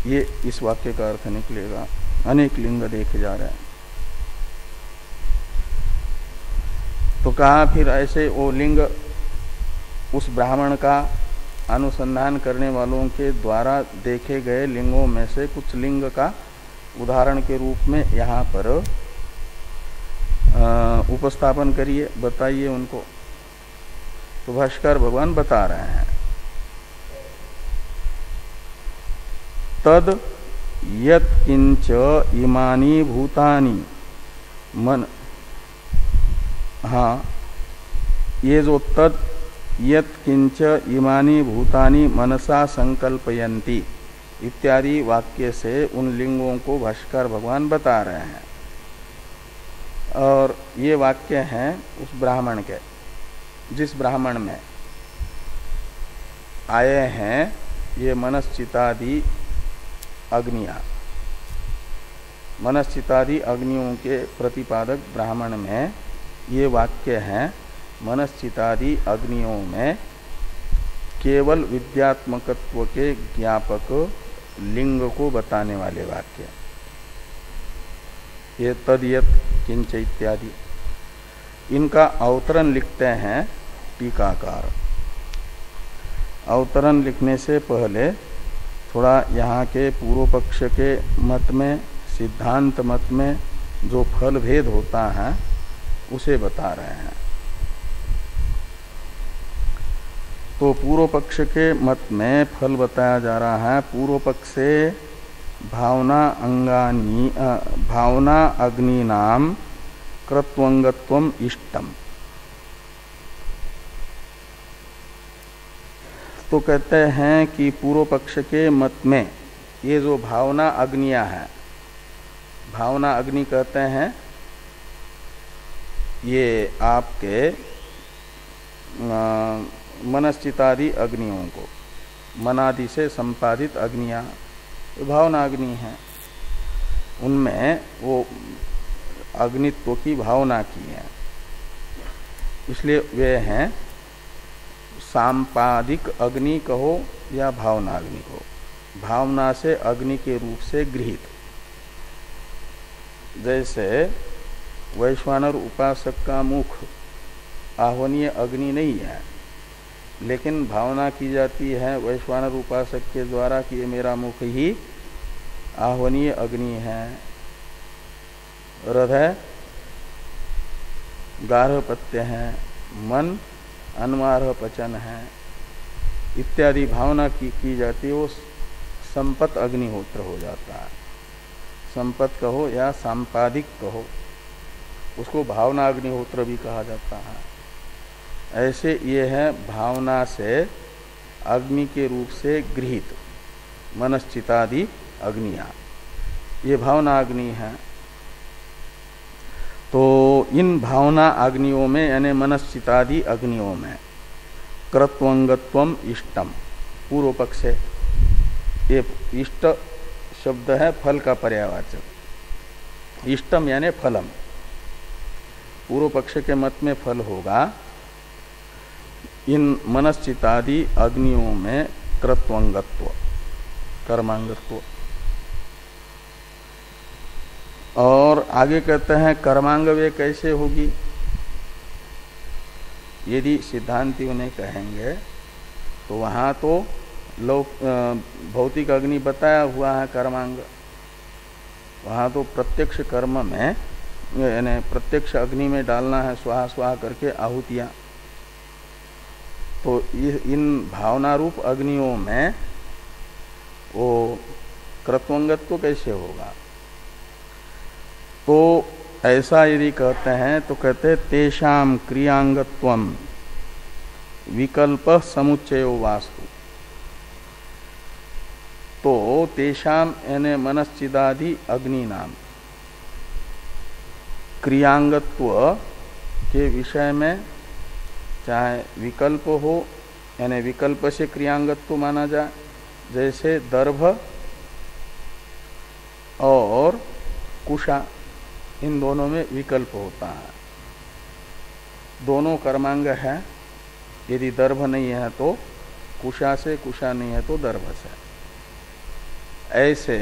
ये इस वाक्य का अर्थ निकलेगा, अनेक लिंग देखे जा रहे हैं। तो कहा फिर ऐसे वो लिंग उस ब्राह्मण का अनुसंधान करने वालों के द्वारा देखे गए लिंगों में से कुछ लिंग का उदाहरण के रूप में यहाँ पर उपस्थापन करिए, बताइए उनको। तो भाष्कर भगवान बता रहे हैं, तद यत् किंच इमानी भूतानि मन, हाँ, ये जो तद यत् किंच इमानी भूतानि मनसा संकल्पयन्ति इत्यादि वाक्य से उन लिंगों को भाष्कर भगवान बता रहे हैं। और ये वाक्य हैं उस ब्राह्मण के, जिस ब्राह्मण में आए हैं ये मनश्चितादि अग्नियां। मनश्चितादि अग्नियों के प्रतिपादक ब्राह्मण में ये वाक्य हैं, मनश्चितादि अग्नियों में केवल विद्यात्मकत्व के ज्ञापक लिंग को बताने वाले वाक्य, ये तद्यत किंच इत्यादि। इनका अवतरण लिखते हैं टीकाकार। अवतरण लिखने से पहले थोड़ा यहाँ के पूर्व पक्ष के मत में, सिद्धांत मत में जो फल भेद होता है उसे बता रहे हैं। तो पूर्व पक्ष के मत में फल बताया जा रहा है, पूर्व पक्ष से भावना अंगानी भावना अग्निनाम कृत्वंगत्वम इष्टम। तो कहते हैं कि पूर्व पक्ष के मत में ये जो भावना अग्नियां हैं, भावना अग्नि कहते हैं ये आपके मनश्चितादि अग्नियों को, मनादि से संपादित अग्नियां भावना अग्नि हैं, उनमें वो अग्नित्व की भावना की है, इसलिए वे हैं सांपादिक अग्नि कहो या भावना अग्नि कहो, भावना से अग्नि के रूप से गृहीत। जैसे वैश्वानर उपासक का मुख आह्वनीय अग्नि नहीं है, लेकिन भावना की जाती है वैश्वानर उपासक के द्वारा कि ये मेरा मुख ही आह्वनीय अग्नि है। हृदय गार्हपत्य है, मन अनुमार्ह पचन है, इत्यादि भावना की जाती है, वो संपत अग्निहोत्र हो जाता है। संपत कहो या सांपादिक कहो, उसको भावना अग्निहोत्र भी कहा जाता है। ऐसे ये है भावना से अग्नि के रूप से गृहीत मनश्चितादि अग्नियां, ये भावना अग्नि है। तो इन भावना अग्नियों में यानी मनश्चितादि अग्नियों में कृत्वंगत्वम इष्टम, पूर्व पक्ष है, ये इष्ट शब्द है फल का पर्यायवाचक। इष्टम यानी फलम, पूर्व पक्ष के मत में फल होगा इन मनश्चितादि अग्नियों में कृत्वंगत्व, कर्मांगत्व। और आगे कहते हैं कर्मांग वे कैसे होगी, यदि सिद्धांति उन्हें कहेंगे तो वहां तो भौतिक अग्नि बताया हुआ है कर्मांग, वहां तो प्रत्यक्ष कर्म में यानी प्रत्यक्ष अग्नि में डालना है स्वाहा स्वाहा करके आहुतियां। तो इन भावना रूप अग्नियों में वो कृत्वंगत्व कैसे होगा। तो ऐसा यदि कहते हैं तो कहते तेषाम क्रियांगत्वम विकल्प समुच्चयो वास्तु। तो तेषाम यानी मनश्चिदादि अग्नि नाम क्रियांगत्व के विषय में चाहे विकल्प हो, यानी विकल्प से क्रियांगत्व माना जाए, जैसे दर्भ और कुशा, इन दोनों में विकल्प होता है। दोनों कर्मांग है, यदि दर्भ नहीं है तो कुशा से, कुशा नहीं है तो दर्भ से। ऐसे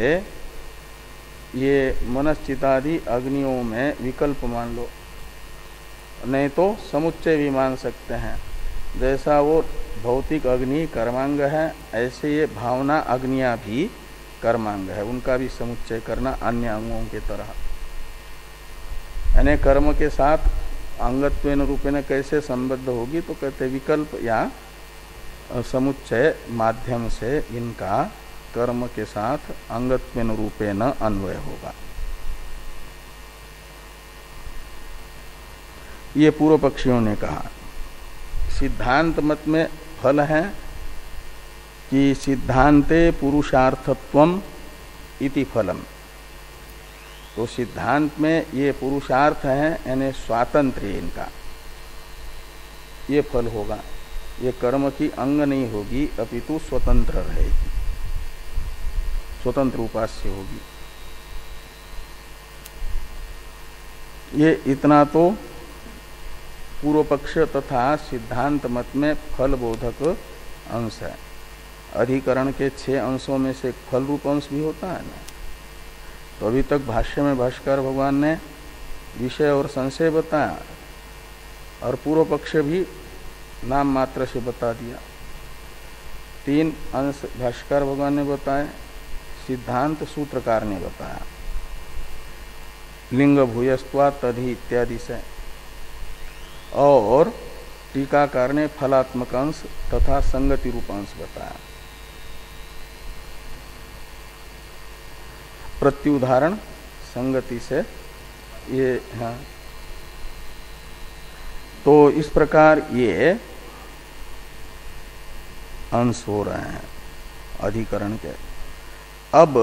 ये मनश्चितादि अग्नियों में विकल्प मान लो, नहीं तो समुच्चय भी मान सकते हैं। जैसा वो भौतिक अग्नि कर्मांग है, ऐसे ये भावना अग्नियां भी कर्मांग है, उनका भी समुच्चय करना अन्य अंगों के तरह। यानी कर्म के साथ अंगत्वेन रूपेण कैसे संबद्ध होगी, तो कहते विकल्प या समुच्चय माध्यम से इनका कर्म के साथ अंगत्वेन रूपेण अन्वय होगा। ये पूर्व पक्षियों ने कहा। सिद्धांत मत में फल है कि सिद्धांते पुरुषार्थत्वम इति फलम। तो सिद्धांत में ये पुरुषार्थ है यानी स्वातंत्र्य, इनका ये फल होगा। ये कर्म की अंग नहीं होगी, अपितु स्वतंत्र रहेगी, स्वतंत्र उपास्य होगी। ये इतना तो पूर्व पक्ष तथा सिद्धांत मत में फल बोधक अंश है। अधिकरण के 6 अंशों में से फल रूप अंश भी होता है ना। तो अभी तक भाष्य में भाष्कर भगवान ने विषय और संशय बताया और पूर्व पक्ष भी नाम मात्र से बता दिया। 3 अंश भाष्कर भगवान ने बताए, सिद्धांत सूत्रकार ने बताया, लिंग भूयस्त्वा तद्धि इत्यादि से, और टीकाकार ने फलात्मक अंश तथा संगति रूप अंश बताया। प्रत्युदाहरण संगति से ये है। तो इस प्रकार ये अंश हो रहे हैं अधिकरण के। अब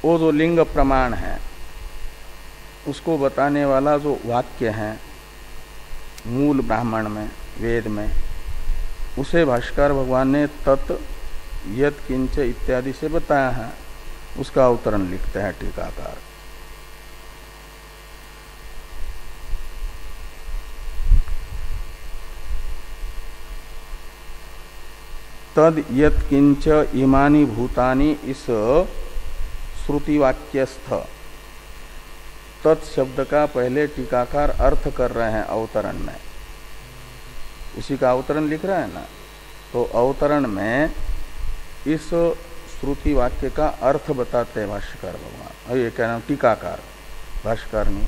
वो जो लिंग प्रमाण है उसको बताने वाला जो वाक्य है मूल ब्राह्मण में, वेद में, उसे भाष्कर भगवान ने तत् यत् किंच इत्यादि से बताया है। उसका अवतरण लिखते हैं टीकाकार। तद यत् किंच इमानि भूतानि, इस श्रुति वाक्यस्थ तत् शब्द का पहले टीकाकार अर्थ कर रहे हैं अवतरण में, उसी का अवतरण लिख रहे हैं ना। तो अवतरण में इस श्रुति वाक्य का अर्थ बताते हैं भाष्यकार भगवान, और ये क्या नाम टीकाकार भाष्यकार ने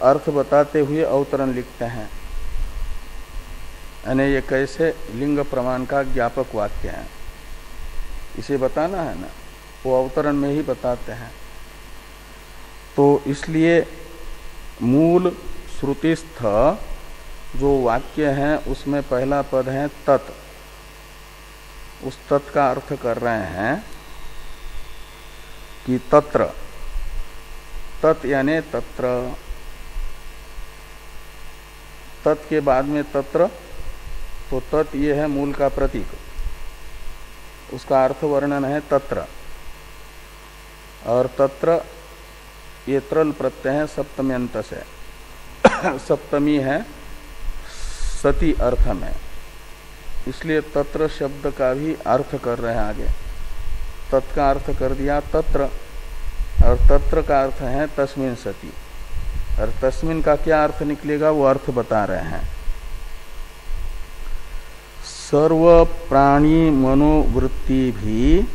अर्थ बताते हुए अवतरण लिखते हैं। यानी ये कैसे लिंग प्रमाण का ज्ञापक वाक्य है। इसे बताना है ना, वो अवतरण में ही बताते हैं। तो इसलिए मूल श्रुतिस्थ जो वाक्य है उसमें पहला पद है तत्। उस तत् का अर्थ कर रहे हैं कि तत्र, तत् यानी तत्र, तत् के बाद में तत्र, तो तत् ये है मूल का प्रतीक, उसका अर्थ वर्णन है तत्र। और तत्र ये त्रल प्रत्यय है सप्तमी अंत से, सप्तमी है सती अर्थ में, इसलिए तत्र शब्द का भी अर्थ कर रहे हैं आगे। तत् का अर्थ कर दिया तत्र, और तत्र का अर्थ है तस्मिन् सति, और तस्मिन् का क्या अर्थ निकलेगा वो अर्थ बता रहे हैं। सर्व प्राणी मनोवृत्ति भी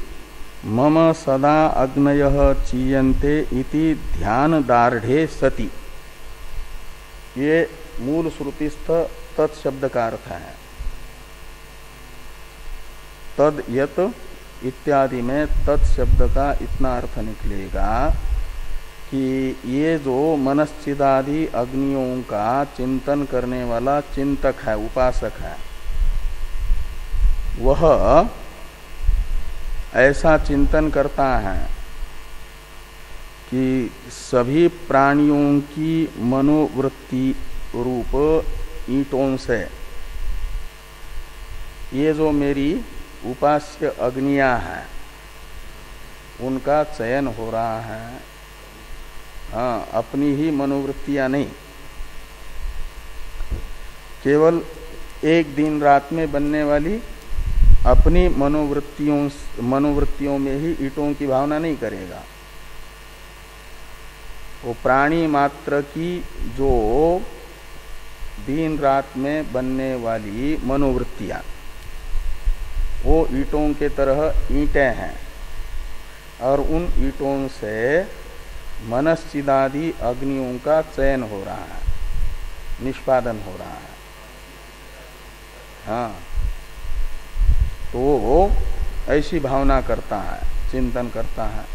मम सदा अग्नयः चीयन्ते इति ध्यान दार्ढे सति, ये मूल श्रुतिस्थ तत्शब्द का अर्थ है। तद यत इत्यादि में तत्शब्द का इतना अर्थ निकलेगा कि ये जो मनश्चिदादि अग्नियों का चिंतन करने वाला चिंतक है, उपासक है, वह ऐसा चिंतन करता है कि सभी प्राणियों की मनोवृत्ति रूप ईंटों से ये जो मेरी उपास्य अग्नियां हैं उनका चयन हो रहा है। हाँ, अपनी ही मनोवृत्तियां नहीं, केवल एक दिन रात में बनने वाली अपनी मनोवृत्तियों में ही ईंटों की भावना नहीं करेगा। वो प्राणी मात्र की जो दिन रात में बनने वाली मनोवृत्तियां, वो ईंटों के तरह ईंटें हैं, और उन ईंटों से मनश्चिदादि अग्नियों का चयन हो रहा है, निष्पादन हो रहा है। हाँ, तो वो ऐसी भावना करता है, चिंतन करता है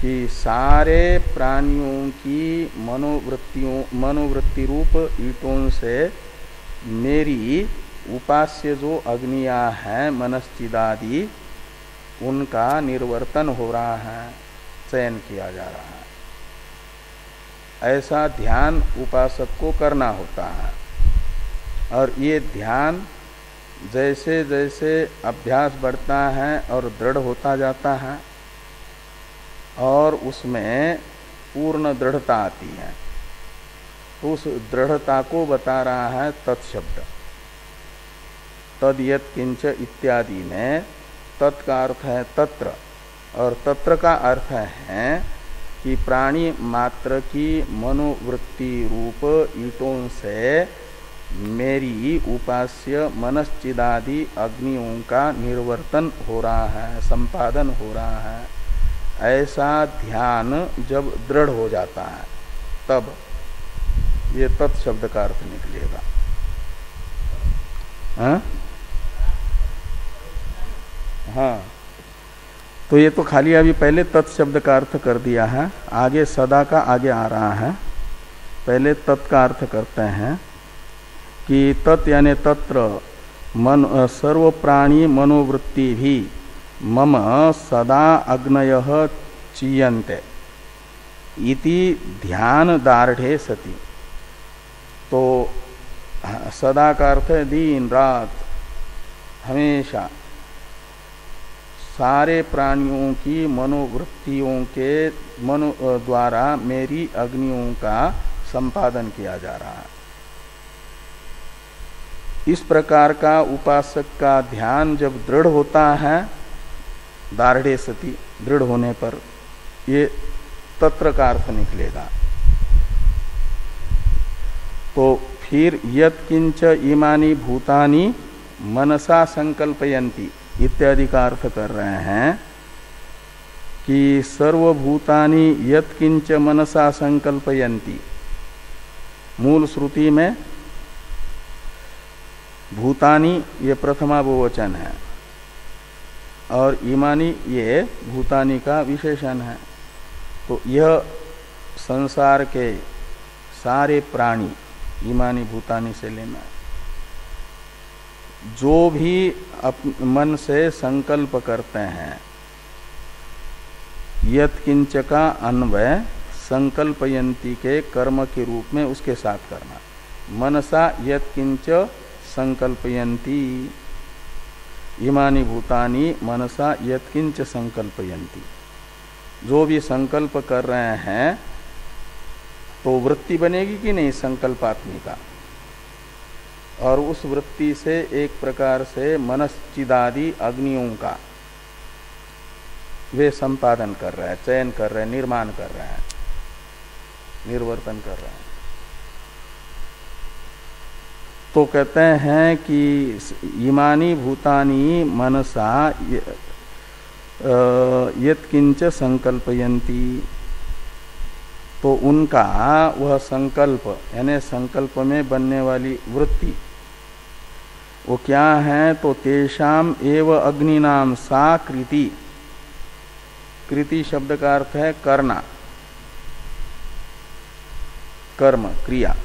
कि सारे प्राणियों की मनोवृत्ति रूप ईंटों से मेरी उपास्य जो अग्नियां हैं मनश्चिदादि, उनका निर्वर्तन हो रहा है, चयन किया जा रहा है। ऐसा ध्यान उपासक को करना होता है। और ये ध्यान जैसे जैसे अभ्यास बढ़ता है और दृढ़ होता जाता है, और उसमें पूर्ण दृढ़ता आती है, उस दृढ़ता को बता रहा है तत्शब्द। तद यत् किंच इत्यादि में तत् का अर्थ है तत्र, और तत्र का अर्थ है कि प्राणी मात्र की मनोवृत्ति रूप ईंटों से मेरी उपास्य मनश्चिदादि अग्नियों का निर्वर्तन हो रहा है, संपादन हो रहा है। ऐसा ध्यान जब दृढ़ हो जाता है तब ये तत्शब्द का अर्थ निकलेगा। हाँ, तो ये तो खाली अभी पहले तत्शब्द का अर्थ कर दिया है, आगे सदा का आगे आ रहा है। पहले तत् का अर्थ करते हैं कि तत् यानी तत्र सर्व प्राणी मनोवृत्ति भी मम सदा अग्नयः चीयन्ते इति ध्यान दार्ढे सति। तो सदा का अर्थ है दिन रात, हमेशा सारे प्राणियों की मनोवृत्तियों के द्वारा मेरी अग्नियों का संपादन किया जा रहा है। इस प्रकार का उपासक का ध्यान जब दृढ़ होता है, दार्ढे सति, दृढ़ होने पर ये तत्र का अर्थ निकलेगा। तो फिर यत्किंच इमानि भूतानि मनसा संकल्पयन्ति इत्यादि का अर्थ कर रहे हैं कि सर्वभूतानि यत्किंच मनसा संकल्पयन्ति। मूल श्रुति में भूतानि ये प्रथमा बहुवचन है, और ईमानी ये भूतानी का विशेषण है। तो यह संसार के सारे प्राणी ईमानी भूतानी से लेना है। जो भी मन से संकल्प करते हैं, यत्किंच का अन्वय संकल्पयंती के कर्म के रूप में उसके साथ करना। मनसा यत्किंच संकल्पयंती, इमानी भूतानि मनसा यत्किंच संकल्पयंती। जो भी संकल्प कर रहे हैं तो वृत्ति बनेगी कि नहीं संकल्पात्मिका, और उस वृत्ति से एक प्रकार से मनश्चिदादि अग्नियों का वे संपादन कर रहे हैं, चयन कर रहे हैं, निर्माण कर रहे हैं, निर्वर्तन कर रहे हैं। तो कहते हैं कि इमानी भूतानि मनसा यत्किंच संकल्पयन्ति, तो उनका वह संकल्प यानी संकल्प में बनने वाली वृत्ति वो क्या है? तो तेषाम एव अग्निनाम सा कृति। कृति शब्द का अर्थ है करना, कर्म, क्रिया।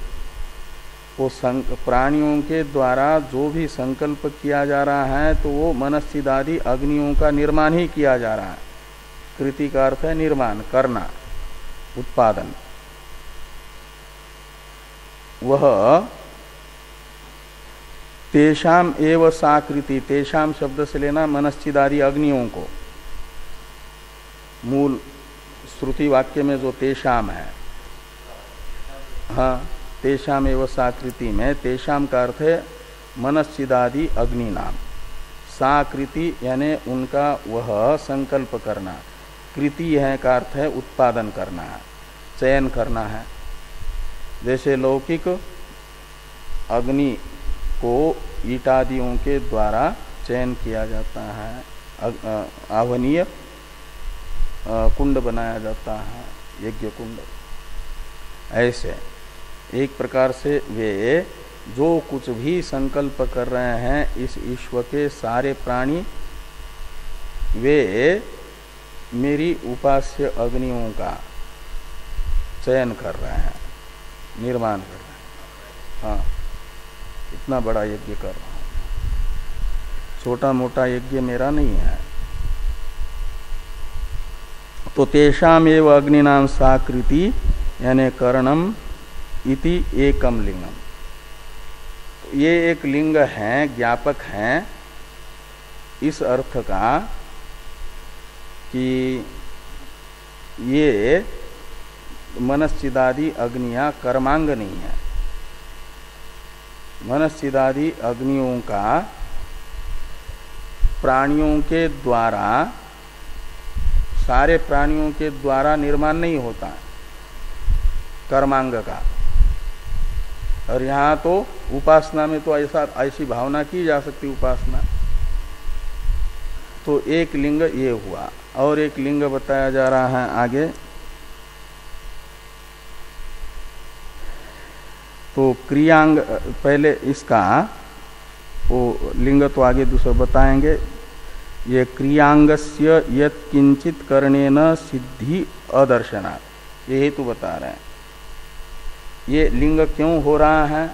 वो प्राणियों के द्वारा जो भी संकल्प किया जा रहा है तो वो मनस्सिदादि अग्नियों का निर्माण ही किया जा रहा है। कृति का अर्थ है निर्माण, करना, उत्पादन। वह तेषाम एव सा कृति, तेषाम शब्द से लेना मनस्चिदादि अग्नियों को। मूल श्रुति वाक्य में जो तेषाम है, हाँ, तेषाम एव सा कृति में तेषाम का अर्थ है मनस्चिदादि अग्नि नाम। सा कृति यानी उनका वह संकल्प करना। कृति है का अर्थ है उत्पादन करना है, चयन करना है। जैसे लौकिक अग्नि को ईटादियों के द्वारा चयन किया जाता है, आवनीय कुंड बनाया जाता है, यज्ञ कुंड। ऐसे एक प्रकार से वे जो कुछ भी संकल्प कर रहे हैं इस ईश्वर के सारे प्राणी, वे मेरी उपास्य अग्नियों का चयन कर रहे हैं, निर्माण कर रहे हैं। हाँ, इतना बड़ा यज्ञ कर रहा हूं, छोटा मोटा यज्ञ मेरा नहीं है। तो तेषाम एव अग्निनाम सा कृति यानी करणम इति एकम लिंगम। तो ये एक लिंग है, ज्ञापक है इस अर्थ का कि ये मनस्चिदादि अग्नियां कर्मांग नहीं है। मनस्चिदादि अग्नियों का प्राणियों के द्वारा, सारे प्राणियों के द्वारा निर्माण नहीं होता है कर्मांग का। और यहाँ तो उपासना में तो ऐसी भावना की जा सकती, उपासना। तो एक लिंग ये हुआ, और एक लिंग बताया जा रहा है आगे। तो क्रियांग, पहले इसका वो लिंग तो आगे दूसरा बताएंगे। ये क्रियांगस्य यत्किंचित करणेन सिद्धि अदर्शनात्, ये हेतु बता रहे हैं। ये लिंग क्यों हो रहा है?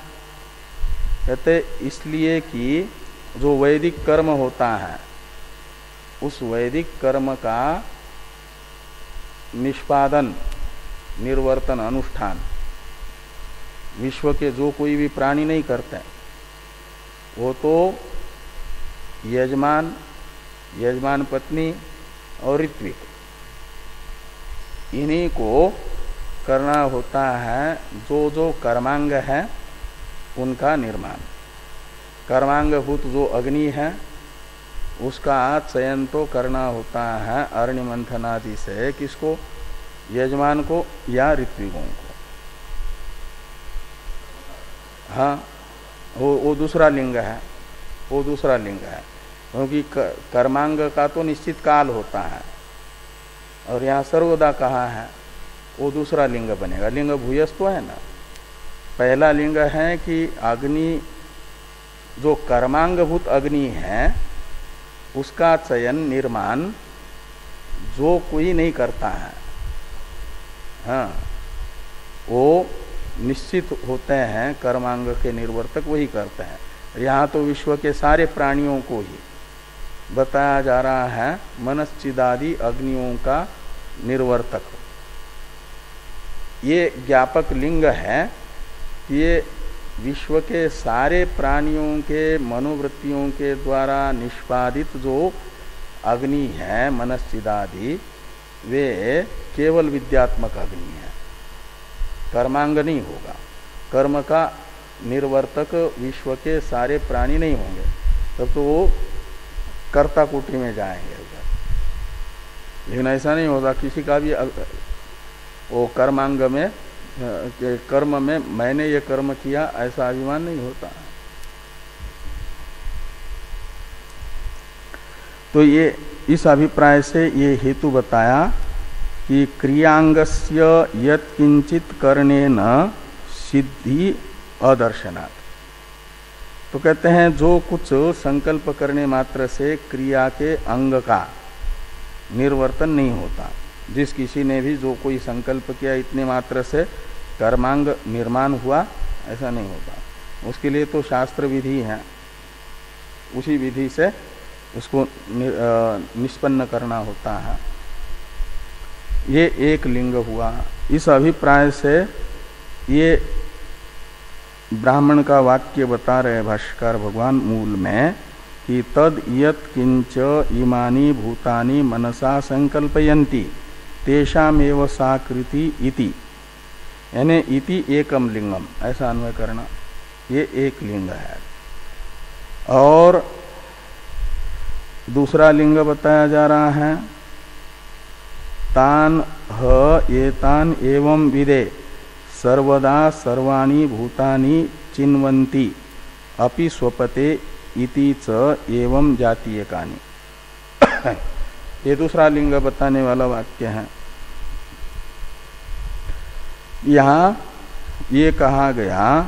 कहते इसलिए कि जो वैदिक कर्म होता है उस वैदिक कर्म का निष्पादन, निर्वर्तन, अनुष्ठान विश्व के जो कोई भी प्राणी नहीं करते, वो तो यजमान, यजमान पत्नी और ऋत्विक, इन्हीं को करना होता है। जो जो कर्मांग है उनका निर्माण। कर्मांगभूत जो अग्नि है उसका चयन तो करना होता है अरण्य मंथनादि से। किसको? यजमान को या ऋत्विकों को। हाँ, वो दूसरा लिंग है, वो दूसरा लिंग है, क्योंकि कर्मांग का तो निश्चित काल होता है और यहाँ सर्वदा कहा है, वो दूसरा लिंग बनेगा। लिंग भूयस तो है ना। पहला लिंग है कि अग्नि जो कर्मांगभूत अग्नि है उसका चयन निर्माण जो कोई नहीं करता है, हाँ, वो निश्चित होते हैं कर्मांग के निर्वर्तक वही करते हैं। यहाँ तो विश्व के सारे प्राणियों को ही बताया जा रहा है मनश्चिदादि अग्नियों का निर्वर्तक। ये ज्ञापक लिंग है कि ये विश्व के सारे प्राणियों के मनोवृत्तियों के द्वारा निष्पादित जो अग्नि है मनश्चिदादि, वे केवल विद्यात्मक अग्नि है, कर्मांग नहीं होगा। कर्म का निर्वर्तक विश्व के सारे प्राणी नहीं होंगे, तब तो वो कर्ता कोटि में जाएंगे उधर। लेकिन ऐसा नहीं होगा किसी का भी वो कर्मांग में कर्म में मैंने ये कर्म किया ऐसा अभिमान नहीं होता। तो ये इस अभिप्राय से ये हेतु बताया कि क्रियांगस्य यत्किंचित करणेन सिद्धि अदर्शनात्। तो कहते हैं जो कुछ संकल्प करने मात्र से क्रिया के अंग का निर्वर्तन नहीं होता, जिस किसी ने भी जो कोई संकल्प किया इतने मात्र से कर्मांग निर्माण हुआ, ऐसा नहीं होता। उसके लिए तो शास्त्र विधि है, उसी विधि से उसको निष्पन्न करना होता है। ये एक लिंग हुआ। इस अभिप्राय से ये ब्राह्मण का वाक्य बता रहे भाष्यकार भगवान मूल में कि तद यत् किंच इमानि भूतानि मनसा संकल्पयन्ति तेषामेव साकृति इति, यानी इति एकम लिंगम, ऐसा अन्वय करना। ये एक लिंग है। और दूसरा लिंग बताया जा रहा है तान ह एतान एवं विदे सर्वदा सर्वाणि भूतानि चिन्वन्ति अपि स्वपते इति च एवं जातीयकानि। ये दूसरा लिंग बताने वाला वाक्य है। यहाँ ये कहा गया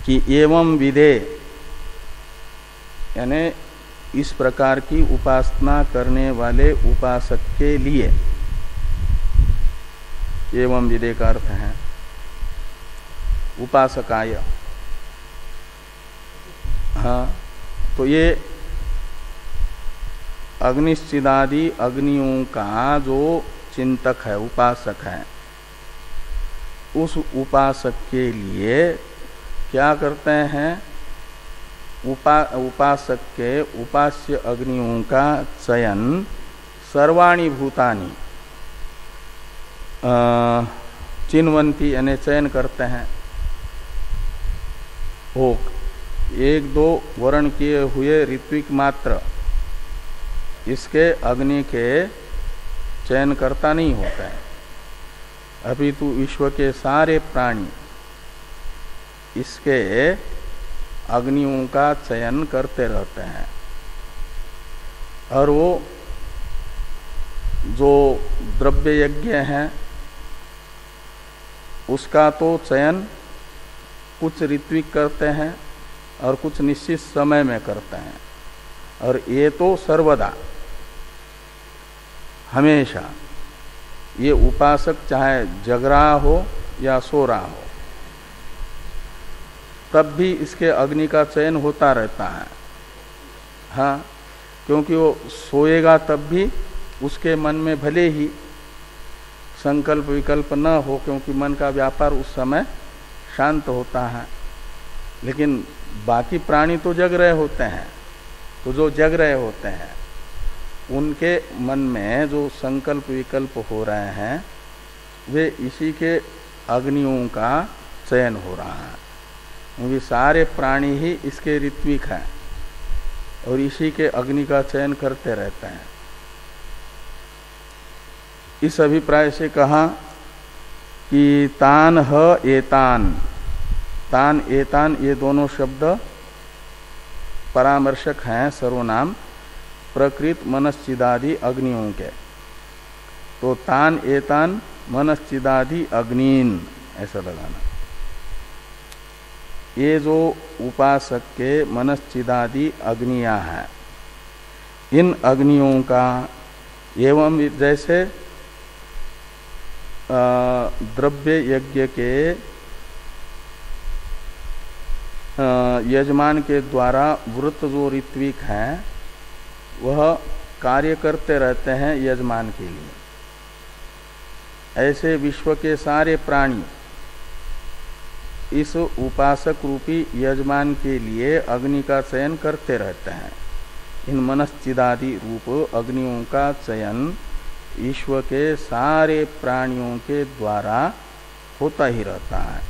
कि एवं विदे, यानी इस प्रकार की उपासना करने वाले उपासक के लिए, एवं विदे का अर्थ है उपासकाय। हाँ, तो ये अग्निश्चिदादि अग्नियों का जो चिंतक है, उपासक है, उस उपासक के लिए क्या करते हैं, उपासक के उपास्य अग्नियों का चयन सर्वाणि भूतानि चिन्वन्ति, यानी चयन करते हैं। हो एक दो वर्ण किए हुए ऋत्विक मात्र इसके अग्नि के चयन करता नहीं होता है, अपितु विश्व के सारे प्राणी इसके अग्नियों का चयन करते रहते हैं। और वो जो द्रव्य यज्ञ है उसका तो चयन कुछ ऋत्विक करते हैं और कुछ निश्चित समय में करते हैं, और ये तो सर्वदा हमेशा ये उपासक चाहे जग रहा हो या सो रहा हो तब भी इसके अग्नि का चयन होता रहता है। हाँ, क्योंकि वो सोएगा तब भी उसके मन में भले ही संकल्प विकल्प न हो, क्योंकि मन का व्यापार उस समय शांत होता है, लेकिन बाकी प्राणी तो जग रहे होते हैं। तो जो जग रहे होते हैं उनके मन में जो संकल्प विकल्प हो रहे हैं वे इसी के अग्नियों का चयन हो रहा है, क्योंकि सारे प्राणी ही इसके ऋत्विक हैं और इसी के अग्नि का चयन करते रहते हैं। इस अभिप्राय से कहा कि तान ह एतान, तान एतान ये दोनों शब्द परामर्शक हैं सर्वनाम प्रकृत मनश्चिदादि अग्नियों के। तो तान एतान मनश्चिदादि अग्नीन ऐसा लगाना। ये जो उपासक के मनश्चिदादि अग्नियां हैं इन अग्नियों का एवं जैसे द्रव्य यज्ञ के यजमान के द्वारा वृत्त जो ऋत्विक हैं वह कार्य करते रहते हैं यजमान के लिए, ऐसे विश्व के सारे प्राणी इस उपासक रूपी यजमान के लिए अग्नि का चयन करते रहते हैं। इन मनश्चिदादि रूप अग्नियों का चयन ईश्वर के सारे प्राणियों के द्वारा होता ही रहता है।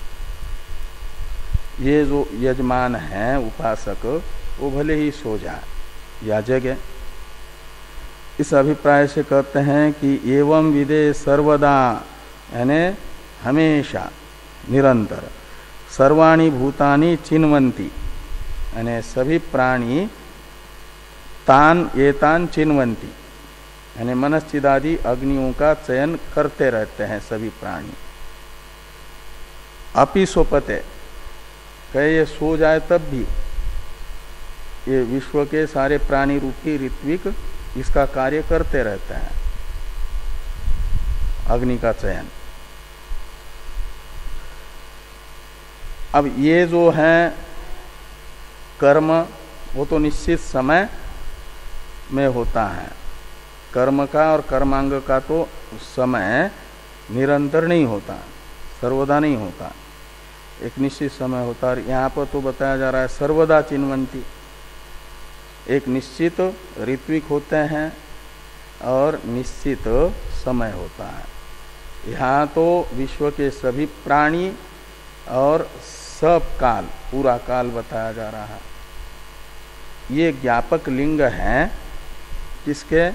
ये जो यजमान है उपासक वो भले ही सो जाए या जगे, इस अभिप्राय से कहते हैं कि एवं विदे सर्वदा यानी हमेशा निरंतर सर्वाणि भूतानि चिन्वन्ति यानी सभी प्राणी तान एतान चिन्वन्ति यानी मनश्चिदादि अग्नियों का चयन करते रहते हैं सभी प्राणी। अपि सोपते कहे ये सो जाए तब भी ये विश्व के सारे प्राणी रूपी ऋत्विक इसका कार्य करते रहते हैं अग्नि का चयन। अब ये जो है कर्म वो तो निश्चित समय में होता है, कर्म का और कर्मांग का तो समय निरंतर नहीं होता, सर्वदा नहीं होता, एक निश्चित समय होता है। यहाँ पर तो बताया जा रहा है सर्वदा चिन्वन्ति, एक निश्चित ऋत्विक होते हैं और निश्चित समय होता है। यहाँ तो विश्व के सभी प्राणी और सब काल पूरा काल बताया जा रहा है। ये ज्ञापक लिंग है किसके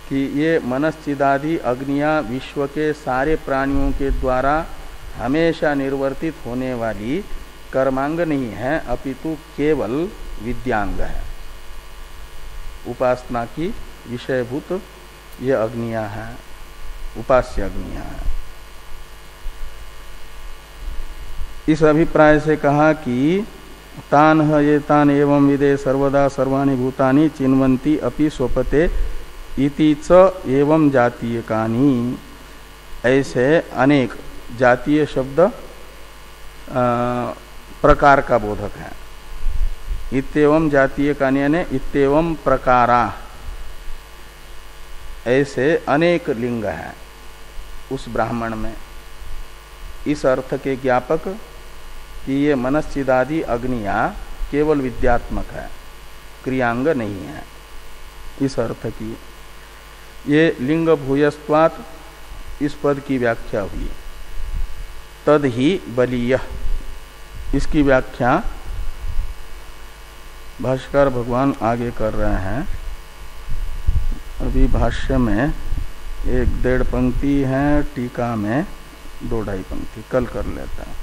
कि ये मनश्चिदादि अग्नियां विश्व के सारे प्राणियों के द्वारा हमेशा निर्वर्तित होने वाली कर्मांग नहीं है, अपितु केवल विद्यांग है, उपासना की विषयभूत ये अग्नियां हैं, उपास्य अग्नियां हैं। इस अभिप्राय से कहा कि तान ये तान एवं विदे सर्वदा सर्वाणि भूतानि चिन्वन्ति अपि स्वपते इति च एवं जातीयकानि, ऐसे अनेक जातीय शब्द प्रकार का बोधक है। इत्येवं जातीयकानि यानी इत्येवं प्रकारा, ऐसे अनेक लिंग हैं उस ब्राह्मण में। इस अर्थ के ज्ञापक कि ये मनश्चिदादि अग्नियां केवल विद्यात्मक है, क्रियांग नहीं है, इस अर्थ की ये लिंग भूयस्त्वात् इस पद की व्याख्या हुई। तद ही बलीय, इसकी व्याख्या भाष्यकार भगवान आगे कर रहे हैं। अभी भाष्य में 1-1.5 पंक्ति है, टीका में 2-2.5 पंक्ति, कल कर लेते हैं।